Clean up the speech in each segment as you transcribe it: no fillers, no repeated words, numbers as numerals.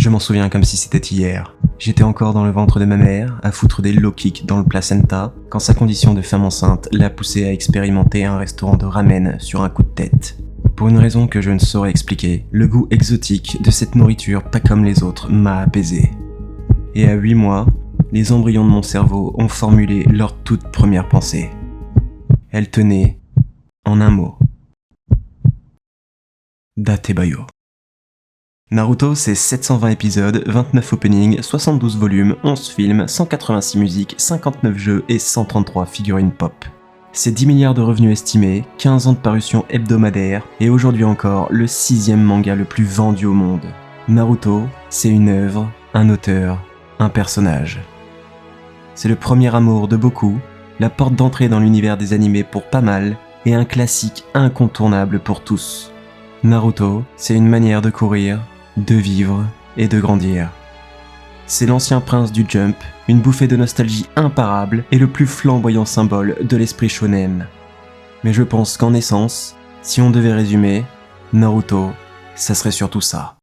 Je m'en souviens comme si c'était hier. J'étais encore dans le ventre de ma mère, à foutre des low kicks dans le placenta, quand sa condition de femme enceinte l'a poussée à expérimenter un restaurant de ramen sur un coup de tête. Pour une raison que je ne saurais expliquer, le goût exotique de cette nourriture pas comme les autres m'a apaisé. Et à 8 mois, les embryons de mon cerveau ont formulé leur toute première pensée. Elle tenait en un mot. Datebayo. Naruto, c'est 720 épisodes, 29 openings, 72 volumes, 11 films, 186 musiques, 59 jeux et 133 figurines pop. C'est 10 milliards de revenus estimés, 15 ans de parution hebdomadaire, et aujourd'hui encore, le 6e manga le plus vendu au monde. Naruto, c'est une œuvre, un auteur, un personnage. C'est le premier amour de beaucoup, la porte d'entrée dans l'univers des animés pour pas mal, et un classique incontournable pour tous. Naruto, c'est une manière de courir, de vivre et de grandir. C'est l'ancien prince du Jump, une bouffée de nostalgie imparable et le plus flamboyant symbole de l'esprit shonen. Mais je pense qu'en essence, si on devait résumer, Naruto, ça serait surtout ça.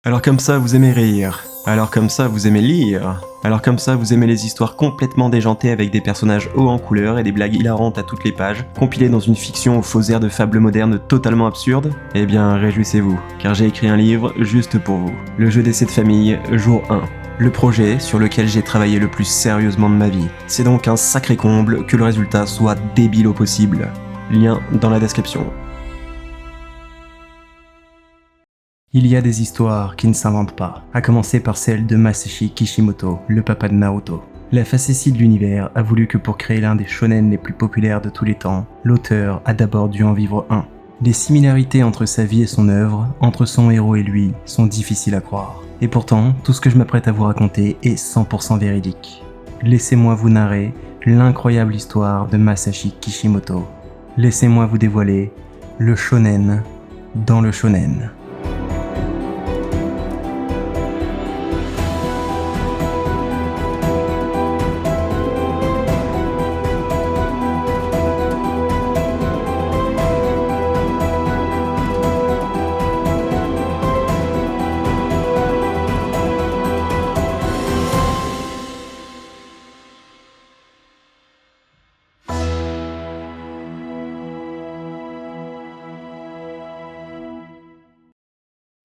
Alors comme ça, vous aimez rire. Alors comme ça, vous aimez lire. Alors comme ça, vous aimez les histoires complètement déjantées avec des personnages hauts en couleur et des blagues hilarantes à toutes les pages, compilées dans une fiction aux faux airs de fables modernes totalement absurdes. Eh bien, réjouissez-vous, car j'ai écrit un livre juste pour vous. Le jeu d'essai de famille, jour 1. Le projet sur lequel j'ai travaillé le plus sérieusement de ma vie. C'est donc un sacré comble que le résultat soit débile au possible. Lien dans la description. Il y a des histoires qui ne s'inventent pas, à commencer par celle de Masashi Kishimoto, le papa de Naruto. La facétie de l'univers a voulu que pour créer l'un des shonen les plus populaires de tous les temps, l'auteur a d'abord dû en vivre un. Les similarités entre sa vie et son œuvre, entre son héros et lui, sont difficiles à croire. Et pourtant, tout ce que je m'apprête à vous raconter est 100% véridique. Laissez-moi vous narrer l'incroyable histoire de Masashi Kishimoto. Laissez-moi vous dévoiler le shonen dans le shonen.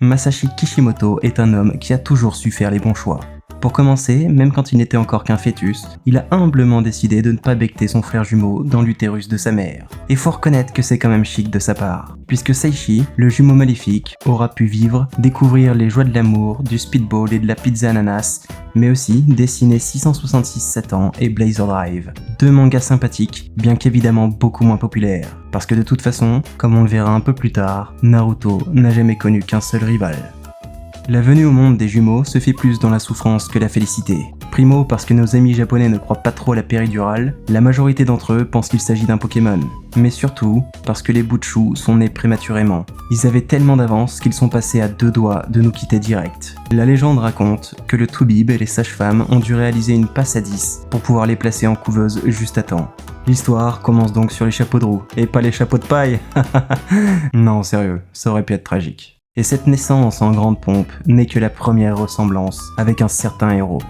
Masashi Kishimoto est un homme qui a toujours su faire les bons choix. Pour commencer, même quand il n'était encore qu'un fœtus, il a humblement décidé de ne pas becqueter son frère jumeau dans l'utérus de sa mère. Et faut reconnaître que c'est quand même chic de sa part, puisque Seishi, le jumeau maléfique, aura pu vivre, découvrir les joies de l'amour, du speedball et de la pizza ananas, mais aussi dessiner 666 Satan et Blazer Drive. Deux mangas sympathiques, bien qu'évidemment beaucoup moins populaires, parce que de toute façon, comme on le verra un peu plus tard, Naruto n'a jamais connu qu'un seul rival. La venue au monde des jumeaux se fait plus dans la souffrance que la félicité. Primo, parce que nos amis japonais ne croient pas trop à la péridurale, la majorité d'entre eux pensent qu'il s'agit d'un Pokémon. Mais surtout, parce que les Butchu sont nés prématurément. Ils avaient tellement d'avance qu'ils sont passés à 2 doigts de nous quitter direct. La légende raconte que le Toubib et les sages-femmes ont dû réaliser une passe à 10 pour pouvoir les placer en couveuse juste à temps. L'histoire commence donc sur les chapeaux de roue, et pas les chapeaux de paille. Non, sérieux, ça aurait pu être tragique. Et cette naissance en grande pompe n'est que la première ressemblance avec un certain héros.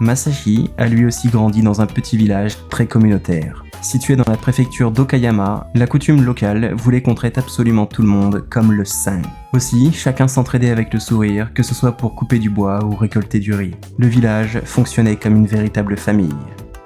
Masashi a lui aussi grandi dans un petit village très communautaire. Situé dans la préfecture d'Okayama, la coutume locale voulait qu'on traite absolument tout le monde comme le saint. Aussi, chacun s'entraidait avec le sourire, que ce soit pour couper du bois ou récolter du riz. Le village fonctionnait comme une véritable famille.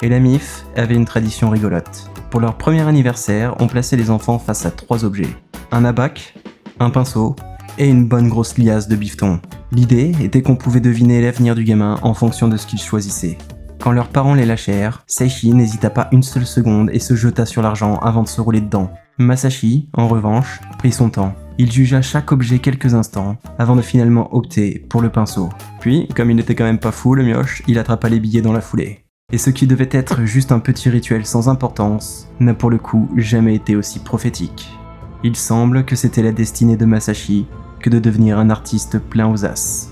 Et la MIF avait une tradition rigolote. Pour leur premier anniversaire, on plaçait les enfants face à 3 objets. Un abac, un pinceau et une bonne grosse liasse de bifton. L'idée était qu'on pouvait deviner l'avenir du gamin en fonction de ce qu'il choisissait. Quand leurs parents les lâchèrent, Seishi n'hésita pas une seule seconde et se jeta sur l'argent avant de se rouler dedans. Masashi, en revanche, prit son temps. Il jugea chaque objet quelques instants avant de finalement opter pour le pinceau. Puis, comme il n'était quand même pas fou, le mioche, il attrapa les billets dans la foulée. Et ce qui devait être juste un petit rituel sans importance n'a pour le coup jamais été aussi prophétique. Il semble que c'était la destinée de Masashi que de devenir un artiste plein aux as.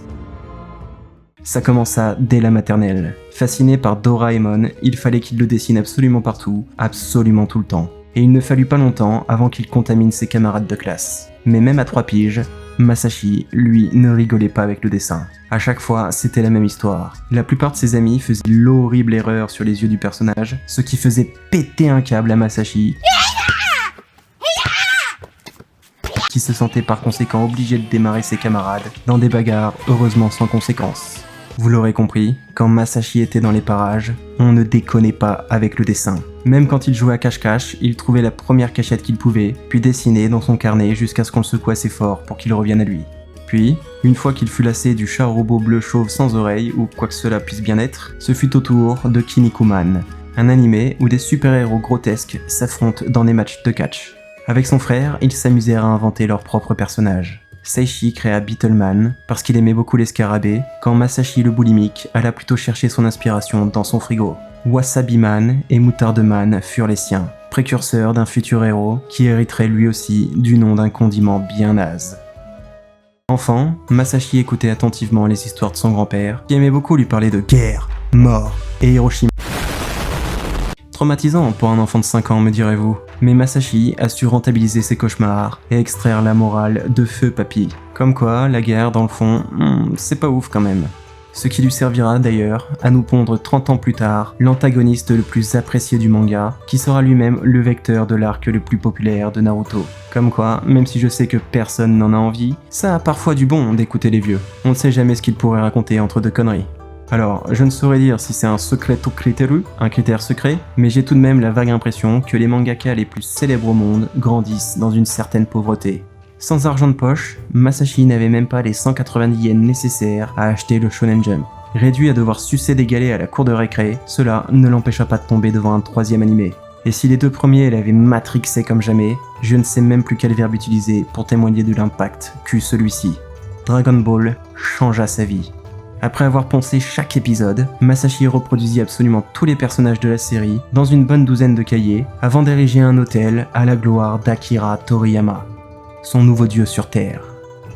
Ça commença dès la maternelle. Fasciné par Doraemon, il fallait qu'il le dessine absolument partout, absolument tout le temps. Et il ne fallut pas longtemps avant qu'il contamine ses camarades de classe. Mais même à 3 piges, Masashi, lui, ne rigolait pas avec le dessin. À chaque fois, c'était la même histoire. La plupart de ses amis faisaient l'horrible erreur sur les yeux du personnage, ce qui faisait péter un câble à Masashi, qui se sentait par conséquent obligé de démarrer ses camarades dans des bagarres heureusement sans conséquences. Vous l'aurez compris, quand Masashi était dans les parages, on ne déconnait pas avec le dessin. Même quand il jouait à cache-cache, il trouvait la première cachette qu'il pouvait, puis dessinait dans son carnet jusqu'à ce qu'on le secoue assez fort pour qu'il revienne à lui. Puis, une fois qu'il fut lassé du chat robot bleu chauve sans oreilles, ou quoi que cela puisse bien être, ce fut au tour de Kinnikuman, un animé où des super-héros grotesques s'affrontent dans des matchs de catch. Avec son frère, ils s'amusèrent à inventer leurs propres personnages. Seishi créa Beetleman parce qu'il aimait beaucoup les scarabées, quand Masashi le boulimique alla plutôt chercher son inspiration dans son frigo. Wasabiman et Moutardeman furent les siens, précurseurs d'un futur héros qui hériterait lui aussi du nom d'un condiment bien naze. Enfant, Masashi écoutait attentivement les histoires de son grand-père, qui aimait beaucoup lui parler de guerre, mort et Hiroshima. Traumatisant pour un enfant de 5 ans, me direz-vous. Mais Masashi a su rentabiliser ses cauchemars et extraire la morale de feu papy. Comme quoi, la guerre, dans le fond, c'est pas ouf quand même. Ce qui lui servira d'ailleurs à nous pondre 30 ans plus tard l'antagoniste le plus apprécié du manga, qui sera lui-même le vecteur de l'arc le plus populaire de Naruto. Comme quoi, même si je sais que personne n'en a envie, ça a parfois du bon d'écouter les vieux. On ne sait jamais ce qu'ils pourraient raconter entre 2 conneries. Alors, je ne saurais dire si c'est un secreto criteru, un critère secret, mais j'ai tout de même la vague impression que les mangaka les plus célèbres au monde grandissent dans une certaine pauvreté. Sans argent de poche, Masashi n'avait même pas les 190 yens nécessaires à acheter le Shonen Jump. Réduit à devoir sucer des galets à la cour de récré, cela ne l'empêcha pas de tomber devant un 3e animé. Et si les 2 premiers l'avaient matrixé comme jamais, je ne sais même plus quel verbe utiliser pour témoigner de l'impact qu'eut celui-ci. Dragon Ball changea sa vie. Après avoir poncé chaque épisode, Masashi reproduisit absolument tous les personnages de la série dans une bonne douzaine de cahiers avant d'ériger un hôtel à la gloire d'Akira Toriyama, son nouveau dieu sur Terre.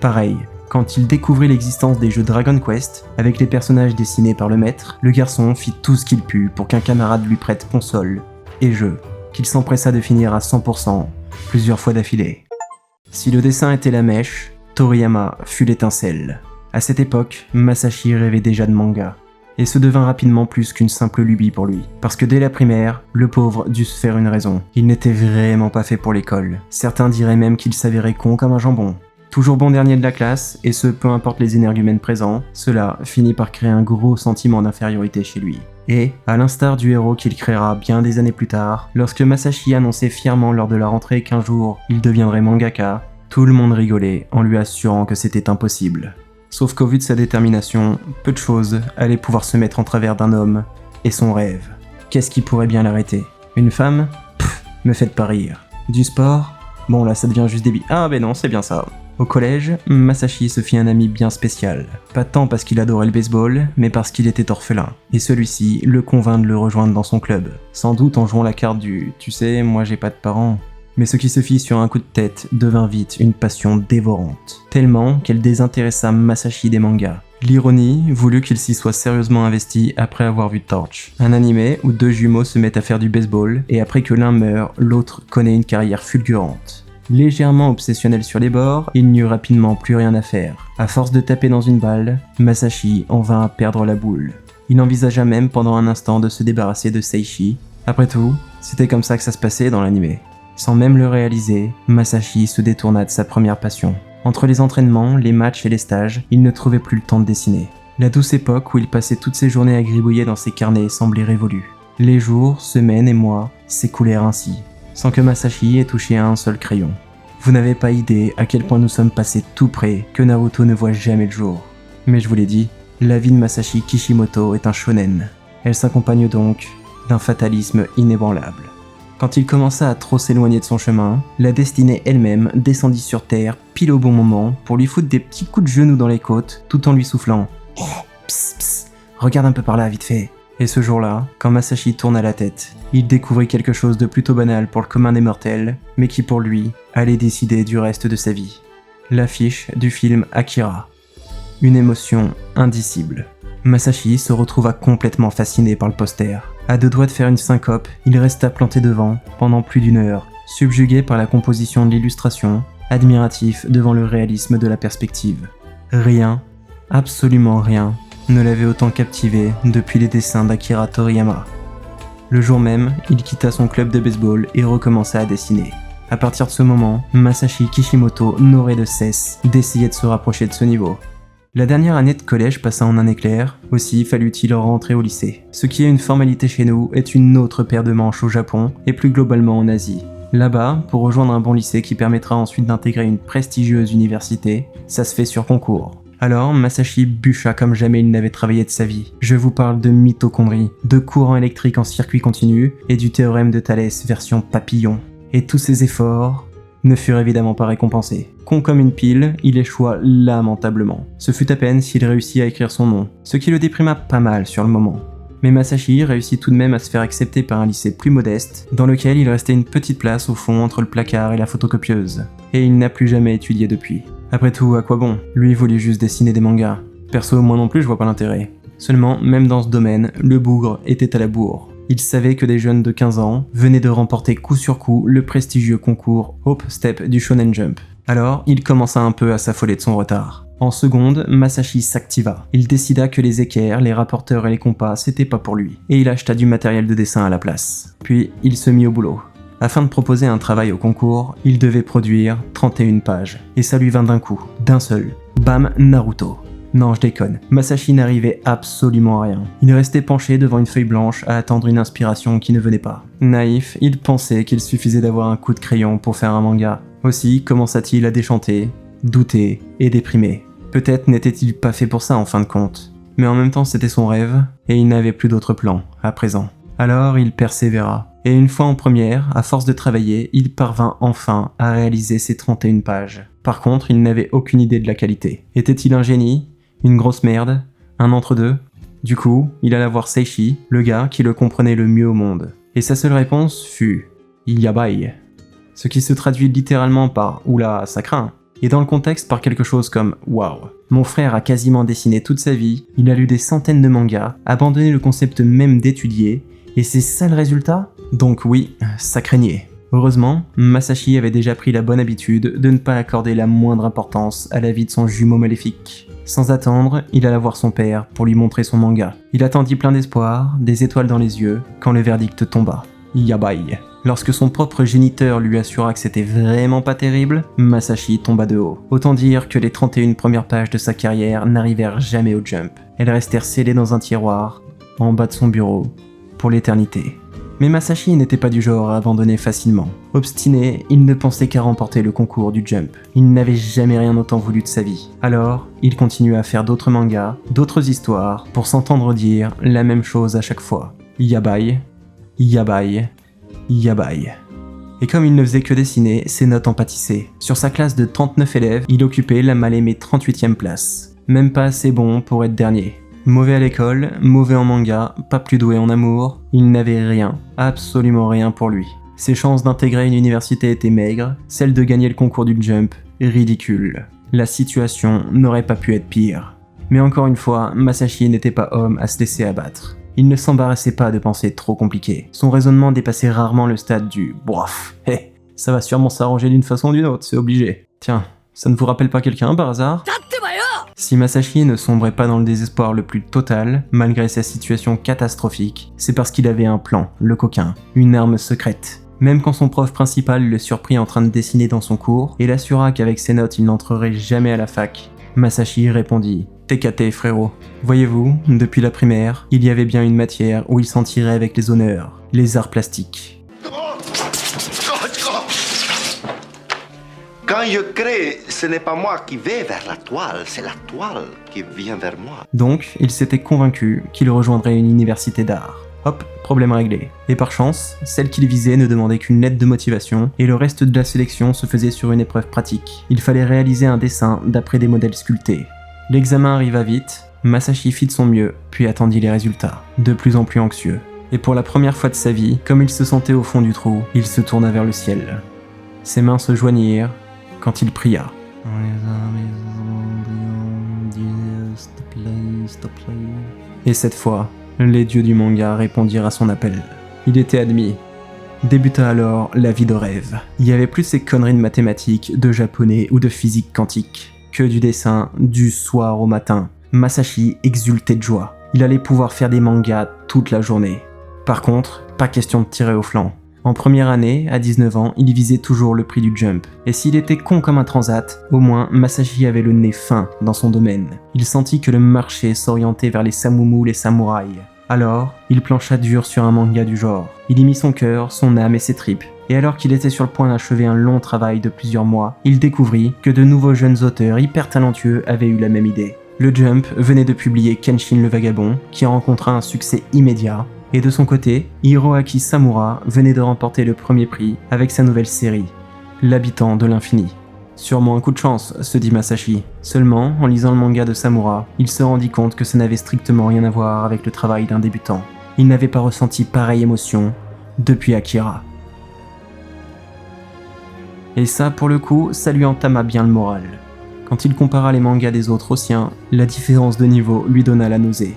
Pareil, quand il découvrit l'existence des jeux Dragon Quest, avec les personnages dessinés par le maître, le garçon fit tout ce qu'il put pour qu'un camarade lui prête console et jeu, qu'il s'empressa de finir à 100%, plusieurs fois d'affilée. Si le dessin était la mèche, Toriyama fut l'étincelle. À cette époque, Masashi rêvait déjà de manga, et ce devint rapidement plus qu'une simple lubie pour lui. Parce que dès la primaire, le pauvre dut se faire une raison. Il n'était vraiment pas fait pour l'école. Certains diraient même qu'il s'avérait con comme un jambon. Toujours bon dernier de la classe, et ce peu importe les énergumènes présents, cela finit par créer un gros sentiment d'infériorité chez lui. Et, à l'instar du héros qu'il créera bien des années plus tard, lorsque Masashi annonçait fièrement lors de la rentrée qu'un jour, il deviendrait mangaka, tout le monde rigolait en lui assurant que c'était impossible. Sauf qu'au vu de sa détermination, peu de choses allaient pouvoir se mettre en travers d'un homme et son rêve. Qu'est-ce qui pourrait bien l'arrêter? Une femme? Pff, me faites pas rire. Du sport? Bon là ça devient juste débile. Ah ben non, c'est bien ça. Au collège, Masashi se fit un ami bien spécial. Pas tant parce qu'il adorait le baseball, mais parce qu'il était orphelin. Et celui-ci le convainc de le rejoindre dans son club. Sans doute en jouant la carte du « tu sais, moi j'ai pas de parents ». Mais ce qui se fit sur un coup de tête devint vite une passion dévorante. Tellement qu'elle désintéressa Masashi des mangas. L'ironie voulut qu'il s'y soit sérieusement investi après avoir vu Torch, un animé où deux jumeaux se mettent à faire du baseball et après que l'un meurt, l'autre connaît une carrière fulgurante. Légèrement obsessionnel sur les bords, il n'eut rapidement plus rien à faire. À force de taper dans une balle, Masashi en vint à perdre la boule. Il envisagea même pendant un instant de se débarrasser de Seishi. Après tout, c'était comme ça que ça se passait dans l'animé. Sans même le réaliser, Masashi se détourna de sa première passion. Entre les entraînements, les matchs et les stages, il ne trouvait plus le temps de dessiner. La douce époque où il passait toutes ses journées à gribouiller dans ses carnets semblait révolue. Les jours, semaines et mois s'écoulèrent ainsi, sans que Masashi ait touché à un seul crayon. Vous n'avez pas idée à quel point nous sommes passés tout près que Naruto ne voit jamais le jour. Mais je vous l'ai dit, la vie de Masashi Kishimoto est un shonen. Elle s'accompagne donc d'un fatalisme inébranlable. Quand il commença à trop s'éloigner de son chemin, la destinée elle-même descendit sur terre pile au bon moment pour lui foutre des petits coups de genoux dans les côtes tout en lui soufflant « Hé, psst, psst, regarde un peu par là vite fait !» Et ce jour-là, quand Masashi tourna la tête, il découvrit quelque chose de plutôt banal pour le commun des mortels, mais qui pour lui allait décider du reste de sa vie. L'affiche du film Akira. Une émotion indicible. Masashi se retrouva complètement fasciné par le poster. À deux doigts de faire une syncope, il resta planté devant pendant plus d'une heure, subjugué par la composition de l'illustration, admiratif devant le réalisme de la perspective. Rien, absolument rien, ne l'avait autant captivé depuis les dessins d'Akira Toriyama. Le jour même, il quitta son club de baseball et recommença à dessiner. À partir de ce moment, Masashi Kishimoto n'aurait de cesse d'essayer de se rapprocher de ce niveau. La dernière année de collège passa en un éclair, aussi fallut-il rentrer au lycée. Ce qui est une formalité chez nous est une autre paire de manches au Japon et plus globalement en Asie. Là-bas, pour rejoindre un bon lycée qui permettra ensuite d'intégrer une prestigieuse université, ça se fait sur concours. Alors, Masashi bûcha comme jamais il n'avait travaillé de sa vie. Je vous parle de mitochondrie, de courant électrique en circuit continu et du théorème de Thalès version papillon. Et tous ces efforts ne furent évidemment pas récompensés. Con comme une pile, il échoua lamentablement. Ce fut à peine s'il réussit à écrire son nom, ce qui le déprima pas mal sur le moment. Mais Masashi réussit tout de même à se faire accepter par un lycée plus modeste, dans lequel il restait une petite place au fond entre le placard et la photocopieuse. Et il n'a plus jamais étudié depuis. Après tout, à quoi bon? Lui voulait juste dessiner des mangas. Perso, moi non plus, je vois pas l'intérêt. Seulement, même dans ce domaine, le bougre était à la bourre. Il savait que des jeunes de 15 ans venaient de remporter coup sur coup le prestigieux concours Hope Step du Shonen Jump. Alors, il commença un peu à s'affoler de son retard. En seconde, Masashi s'activa. Il décida que les équerres, les rapporteurs et les compas, c'était pas pour lui, et il acheta du matériel de dessin à la place. Puis, il se mit au boulot. Afin de proposer un travail au concours, il devait produire 31 pages. Et ça lui vint d'un coup, d'un seul. Bam, Naruto. Non, je déconne. Masashi n'arrivait absolument à rien. Il restait penché devant une feuille blanche à attendre une inspiration qui ne venait pas. Naïf, il pensait qu'il suffisait d'avoir un coup de crayon pour faire un manga. Aussi commença-t-il à déchanter, douter et déprimer. Peut-être n'était-il pas fait pour ça en fin de compte. Mais en même temps c'était son rêve, et il n'avait plus d'autre plan, à présent. Alors il persévéra. Et une fois en première, à force de travailler, il parvint enfin à réaliser ses 31 pages. Par contre, il n'avait aucune idée de la qualité. Était-il un génie? Une grosse merde? Un entre-deux? Du coup, il alla voir Seishi, le gars qui le comprenait le mieux au monde. Et sa seule réponse fut « Yabai », ce qui se traduit littéralement par « Oula, ça craint », et dans le contexte par quelque chose comme « Waouh, mon frère a quasiment dessiné toute sa vie, il a lu des centaines de mangas, abandonné le concept même d'étudier, et c'est ça le résultat? Donc oui, ça craignait. » Heureusement, Masashi avait déjà pris la bonne habitude de ne pas accorder la moindre importance à la vie de son jumeau maléfique. Sans attendre, il alla voir son père pour lui montrer son manga. Il attendit plein d'espoir, des étoiles dans les yeux, quand le verdict tomba. Yabai. Lorsque son propre géniteur lui assura que c'était vraiment pas terrible, Masashi tomba de haut. Autant dire que les 31 premières pages de sa carrière n'arrivèrent jamais au Jump. Elles restèrent scellées dans un tiroir, en bas de son bureau, pour l'éternité. Mais Masashi n'était pas du genre à abandonner facilement. Obstiné, il ne pensait qu'à remporter le concours du Jump. Il n'avait jamais rien autant voulu de sa vie. Alors, il continua à faire d'autres mangas, d'autres histoires, pour s'entendre dire la même chose à chaque fois. Yabai, Yabai, Yabai. Et comme il ne faisait que dessiner, ses notes en pâtissaient. Sur sa classe de 39 élèves, il occupait la mal aimée 38e place. Même pas assez bon pour être dernier. Mauvais à l'école, mauvais en manga, pas plus doué en amour, il n'avait rien, absolument rien pour lui. Ses chances d'intégrer une université étaient maigres, celle de gagner le concours du Jump, ridicule. La situation n'aurait pas pu être pire. Mais encore une fois, Masashi n'était pas homme à se laisser abattre. Il ne s'embarrassait pas de pensées trop compliquées. Son raisonnement dépassait rarement le stade du « bof, ça va sûrement s'arranger d'une façon ou d'une autre, c'est obligé. Tiens, ça ne vous rappelle pas quelqu'un par hasard ?» Si Masashi ne sombrait pas dans le désespoir le plus total, malgré sa situation catastrophique, c'est parce qu'il avait un plan, le coquin, une arme secrète. Même quand son prof principal le surprit en train de dessiner dans son cours et l'assura qu'avec ses notes il n'entrerait jamais à la fac, Masashi répondit « TKT frérot. Voyez-vous, depuis la primaire, il y avait bien une matière où il s'en tirait avec les honneurs, les arts plastiques. » Quand je crée, ce n'est pas moi qui vais vers la toile, c'est la toile qui vient vers moi. Donc, il s'était convaincu qu'il rejoindrait une université d'art. Hop, problème réglé. Et par chance, celle qu'il visait ne demandait qu'une lettre de motivation, et le reste de la sélection se faisait sur une épreuve pratique. Il fallait réaliser un dessin d'après des modèles sculptés. L'examen arriva vite, Masashi fit de son mieux, puis attendit les résultats, de plus en plus anxieux. Et pour la première fois de sa vie, comme il se sentait au fond du trou, il se tourna vers le ciel. Ses mains se joignirent, quand il pria. Et cette fois, les dieux du manga répondirent à son appel. Il était admis. Débuta alors la vie de rêve. Il y avait plus ces conneries de mathématiques, de japonais ou de physique quantique, que du dessin du soir au matin. Masashi exultait de joie. Il allait pouvoir faire des mangas toute la journée. Par contre, pas question de tirer au flanc. En première année, à 19 ans, il visait toujours le prix du Jump. Et s'il était con comme un transat, au moins Masashi avait le nez fin dans son domaine. Il sentit que le marché s'orientait vers les samoumous, les samouraïs. Alors, il plancha dur sur un manga du genre. Il y mit son cœur, son âme et ses tripes. Et alors qu'il était sur le point d'achever un long travail de plusieurs mois, il découvrit que de nouveaux jeunes auteurs hyper talentueux avaient eu la même idée. Le Jump venait de publier Kenshin le Vagabond, qui rencontra un succès immédiat. Et de son côté, Hiroaki Samura venait de remporter le premier prix avec sa nouvelle série, L'habitant de l'infini. Sûrement un coup de chance, se dit Masashi. Seulement, en lisant le manga de Samura, il se rendit compte que ça n'avait strictement rien à voir avec le travail d'un débutant. Il n'avait pas ressenti pareille émotion depuis Akira. Et ça, pour le coup, ça lui entama bien le moral. Quand il compara les mangas des autres aux siens, la différence de niveau lui donna la nausée.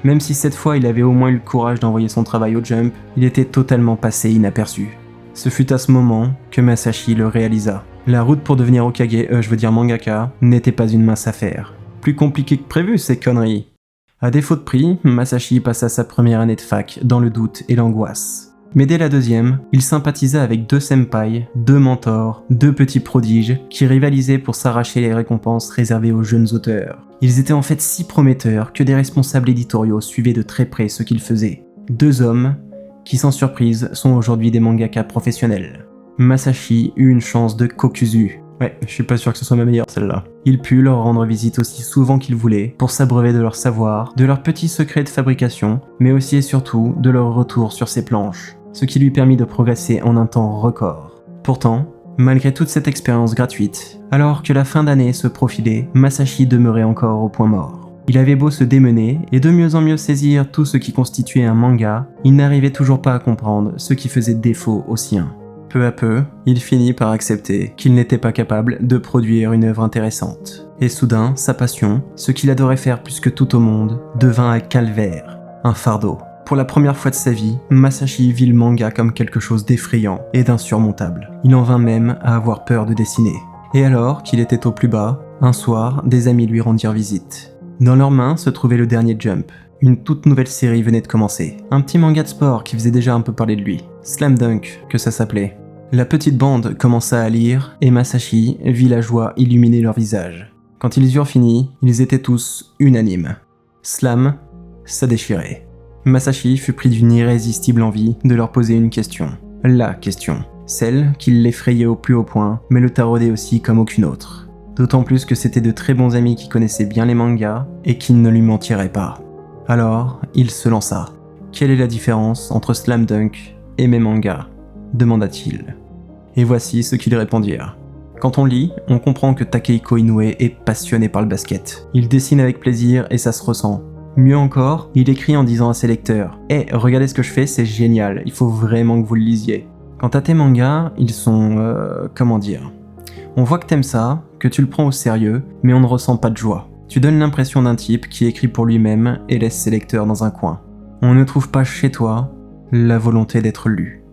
Même si cette fois il avait au moins eu le courage d'envoyer son travail au Jump, il était totalement passé inaperçu. Ce fut à ce moment que Masashi le réalisa. La route pour devenir Hokage, mangaka, n'était pas une mince affaire. Plus compliqué que prévu ces conneries. À défaut de prix, Masashi passa sa première année de fac dans le doute et l'angoisse. Mais dès la deuxième, il sympathisa avec deux senpai, deux mentors, deux petits prodiges qui rivalisaient pour s'arracher les récompenses réservées aux jeunes auteurs. Ils étaient en fait si prometteurs que des responsables éditoriaux suivaient de très près ce qu'ils faisaient. Deux hommes qui, sans surprise, sont aujourd'hui des mangaka professionnels. Masashi eut une chance de kokuzu. Ouais, je suis pas sûr que ce soit ma meilleure celle-là. Il put leur rendre visite aussi souvent qu'il voulait pour s'abreuver de leur savoir, de leurs petits secrets de fabrication, mais aussi et surtout de leur retour sur ses planches, ce qui lui permit de progresser en un temps record. Pourtant, malgré toute cette expérience gratuite, alors que la fin d'année se profilait, Masashi demeurait encore au point mort. Il avait beau se démener et de mieux en mieux saisir tout ce qui constituait un manga, il n'arrivait toujours pas à comprendre ce qui faisait défaut au sien. Peu à peu, il finit par accepter qu'il n'était pas capable de produire une œuvre intéressante. Et soudain, sa passion, ce qu'il adorait faire plus que tout au monde, devint un calvaire, un fardeau. Pour la première fois de sa vie, Masashi vit le manga comme quelque chose d'effrayant et d'insurmontable. Il en vint même à avoir peur de dessiner. Et alors qu'il était au plus bas, un soir, des amis lui rendirent visite. Dans leurs mains se trouvait le dernier Jump. Une toute nouvelle série venait de commencer. Un petit manga de sport qui faisait déjà un peu parler de lui. Slam Dunk, que ça s'appelait. La petite bande commença à lire et Masashi vit la joie illuminer leur visage. Quand ils eurent fini, ils étaient tous unanimes. Slam, ça déchirait. Masashi fut pris d'une irrésistible envie de leur poser une question. La question. Celle qui l'effrayait au plus haut point, mais le taraudait aussi comme aucune autre. D'autant plus que c'était de très bons amis qui connaissaient bien les mangas et qui ne lui mentiraient pas. Alors, il se lança. Quelle est la différence entre Slam Dunk et mes mangas ? Demanda-t-il. Et voici ce qu'ils répondirent. Quand on lit, on comprend que Takehiko Inoue est passionné par le basket. Il dessine avec plaisir et ça se ressent. Mieux encore, il écrit en disant à ses lecteurs « Hey, regardez ce que je fais, c'est génial, il faut vraiment que vous le lisiez. » Quant à tes mangas, ils sont... comment dire ? On voit que t'aimes ça, que tu le prends au sérieux, mais on ne ressent pas de joie. Tu donnes l'impression d'un type qui écrit pour lui-même et laisse ses lecteurs dans un coin. On ne trouve pas chez toi la volonté d'être lu.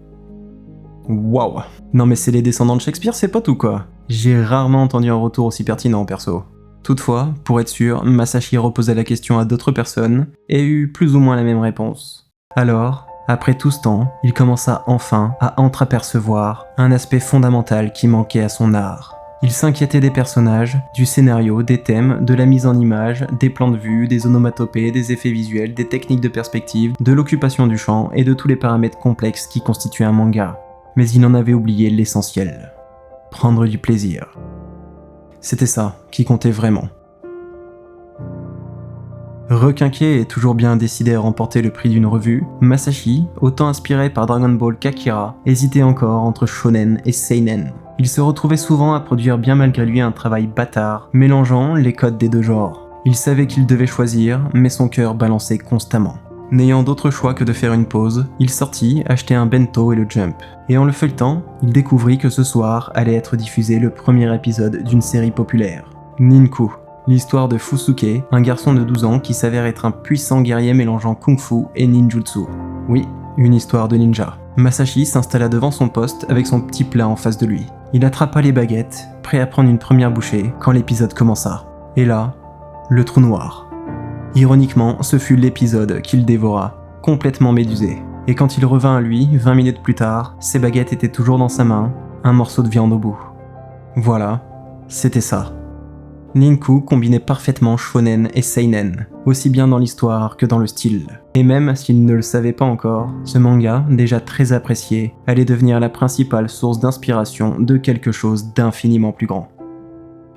Waouh. Non mais c'est les descendants de Shakespeare, c'est pas tout quoi. J'ai rarement entendu un retour aussi pertinent perso. Toutefois, pour être sûr, Masashi reposa la question à d'autres personnes et eut plus ou moins la même réponse. Alors, après tout ce temps, il commença enfin à entreapercevoir un aspect fondamental qui manquait à son art. Il s'inquiétait des personnages, du scénario, des thèmes, de la mise en image, des plans de vue, des onomatopées, des effets visuels, des techniques de perspective, de l'occupation du champ et de tous les paramètres complexes qui constituent un manga. Mais il en avait oublié l'essentiel. Prendre du plaisir. C'était ça qui comptait vraiment. Requinqué et toujours bien décidé à remporter le prix d'une revue, Masashi, autant inspiré par Dragon Ball qu'Akira, hésitait encore entre shonen et seinen. Il se retrouvait souvent à produire bien malgré lui un travail bâtard, mélangeant les codes des deux genres. Il savait qu'il devait choisir, mais son cœur balançait constamment. N'ayant d'autre choix que de faire une pause, il sortit, acheter un bento et le Jump. Et en le feuilletant, il découvrit que ce soir allait être diffusé le premier épisode d'une série populaire, Ninku. L'histoire de Fusuke, un garçon de 12 ans qui s'avère être un puissant guerrier mélangeant kung-fu et ninjutsu. Oui, une histoire de ninja. Masashi s'installa devant son poste avec son petit plat en face de lui. Il attrapa les baguettes, prêt à prendre une première bouchée quand l'épisode commença. Et là, le trou noir. Ironiquement, ce fut l'épisode qu'il dévora, complètement médusé. Et quand il revint à lui, 20 minutes plus tard, ses baguettes étaient toujours dans sa main, un morceau de viande au bout. Voilà, c'était ça. Ninku combinait parfaitement shonen et seinen, aussi bien dans l'histoire que dans le style. Et même s'il ne le savait pas encore, ce manga, déjà très apprécié, allait devenir la principale source d'inspiration de quelque chose d'infiniment plus grand.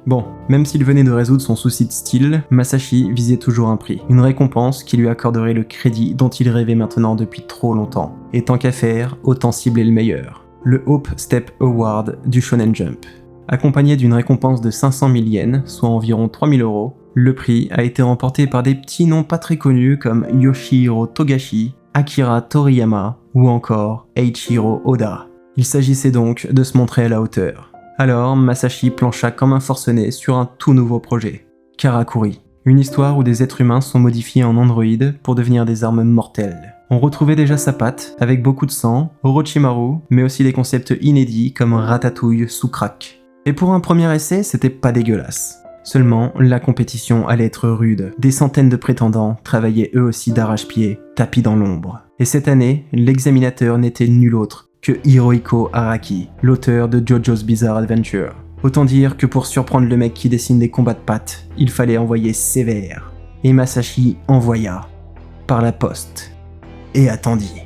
Bon, même s'il venait de résoudre son souci de style, Masashi visait toujours un prix, une récompense qui lui accorderait le crédit dont il rêvait maintenant depuis trop longtemps. Et tant qu'à faire, autant cibler le meilleur. Le Hope Step Award du Shonen Jump. Accompagné d'une récompense de 500 000 yens, soit environ 3000 €, le prix a été remporté par des petits noms pas très connus comme Yoshihiro Togashi, Akira Toriyama ou encore Eiichiro Oda. Il s'agissait donc de se montrer à la hauteur. Alors Masashi plancha comme un forcené sur un tout nouveau projet, Karakuri, une histoire où des êtres humains sont modifiés en androïdes pour devenir des armes mortelles. On retrouvait déjà sa patte, avec beaucoup de sang, Orochimaru, mais aussi des concepts inédits comme Ratatouille sous crack. Et pour un premier essai, c'était pas dégueulasse. Seulement, la compétition allait être rude. Des centaines de prétendants travaillaient eux aussi d'arrache-pied, tapis dans l'ombre. Et cette année, l'examinateur n'était nul autre que Hirohiko Araki, l'auteur de JoJo's Bizarre Adventure. Autant dire que pour surprendre le mec qui dessine des combats de pattes, il fallait envoyer sévère. Et Masashi envoya. Par la poste. Et attendit.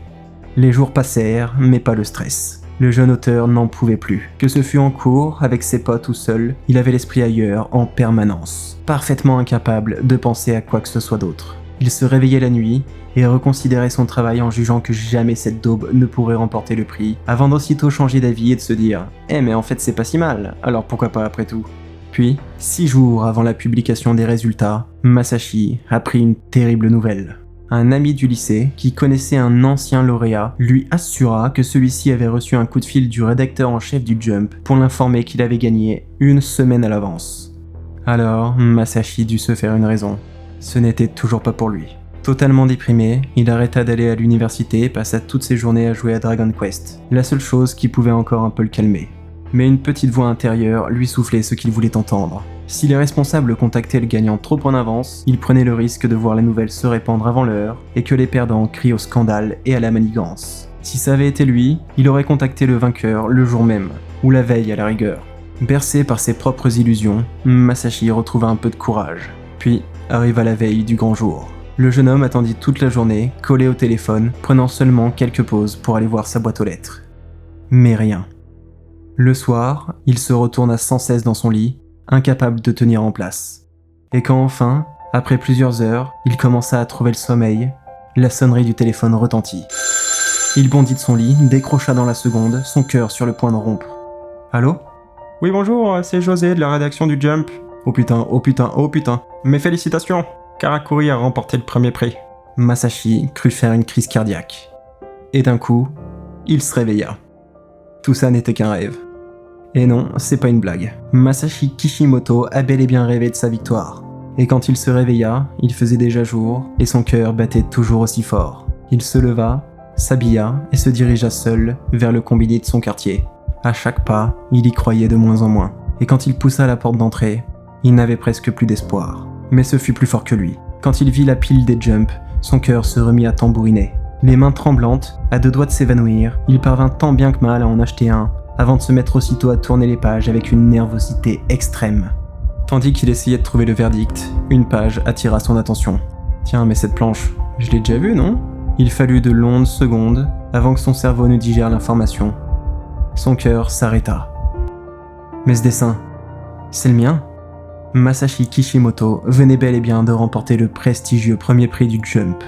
Les jours passèrent, mais pas le stress. Le jeune auteur n'en pouvait plus. Que ce fût en cours, avec ses potes ou seul, il avait l'esprit ailleurs en permanence. Parfaitement incapable de penser à quoi que ce soit d'autre. Il se réveillait la nuit et reconsidérait son travail en jugeant que jamais cette daube ne pourrait remporter le prix, avant d'aussitôt changer d'avis et de se dire « Eh mais en fait c'est pas si mal, alors pourquoi pas après tout ?» Puis, 6 jours avant la publication des résultats, Masashi apprit une terrible nouvelle. Un ami du lycée, qui connaissait un ancien lauréat, lui assura que celui-ci avait reçu un coup de fil du rédacteur en chef du Jump pour l'informer qu'il avait gagné 1 semaine à l'avance. Alors, Masashi dut se faire une raison. Ce n'était toujours pas pour lui. Totalement déprimé, il arrêta d'aller à l'université et passa toutes ses journées à jouer à Dragon Quest, la seule chose qui pouvait encore un peu le calmer. Mais une petite voix intérieure lui soufflait ce qu'il voulait entendre. Si les responsables contactaient le gagnant trop en avance, il prenait le risque de voir la nouvelle se répandre avant l'heure et que les perdants crient au scandale et à la manigance. Si ça avait été lui, il aurait contacté le vainqueur le jour même, ou la veille à la rigueur. Bercé par ses propres illusions, Masashi retrouva un peu de courage. Puis arriva la veille du grand jour. Le jeune homme attendit toute la journée, collé au téléphone, prenant seulement quelques pauses pour aller voir sa boîte aux lettres. Mais rien. Le soir, il se retourna sans cesse dans son lit, incapable de tenir en place. Et quand enfin, après plusieurs heures, il commença à trouver le sommeil, la sonnerie du téléphone retentit. Il bondit de son lit, décrocha dans la seconde, son cœur sur le point de rompre. Allô? Oui bonjour, c'est José de la rédaction du Jump. Oh putain, oh putain, oh putain. Mes félicitations! Karakuri a remporté le premier prix. Masashi crut faire une crise cardiaque. Et d'un coup, il se réveilla. Tout ça n'était qu'un rêve. Et non, c'est pas une blague. Masashi Kishimoto a bel et bien rêvé de sa victoire. Et quand il se réveilla, il faisait déjà jour, et son cœur battait toujours aussi fort. Il se leva, s'habilla et se dirigea seul vers le combiné de son quartier. À chaque pas, il y croyait de moins en moins. Et quand il poussa la porte d'entrée, il n'avait presque plus d'espoir. Mais ce fut plus fort que lui. Quand il vit la pile des jumps, son cœur se remit à tambouriner. Les mains tremblantes, à 2 doigts de s'évanouir, il parvint tant bien que mal à en acheter un, avant de se mettre aussitôt à tourner les pages avec une nervosité extrême. Tandis qu'il essayait de trouver le verdict, une page attira son attention. Tiens, mais cette planche, je l'ai déjà vue, non? Il fallut de longues secondes avant que son cerveau ne digère l'information. Son cœur s'arrêta. Mais ce dessin, c'est le mien? Masashi Kishimoto venait bel et bien de remporter le prestigieux premier prix du Jump.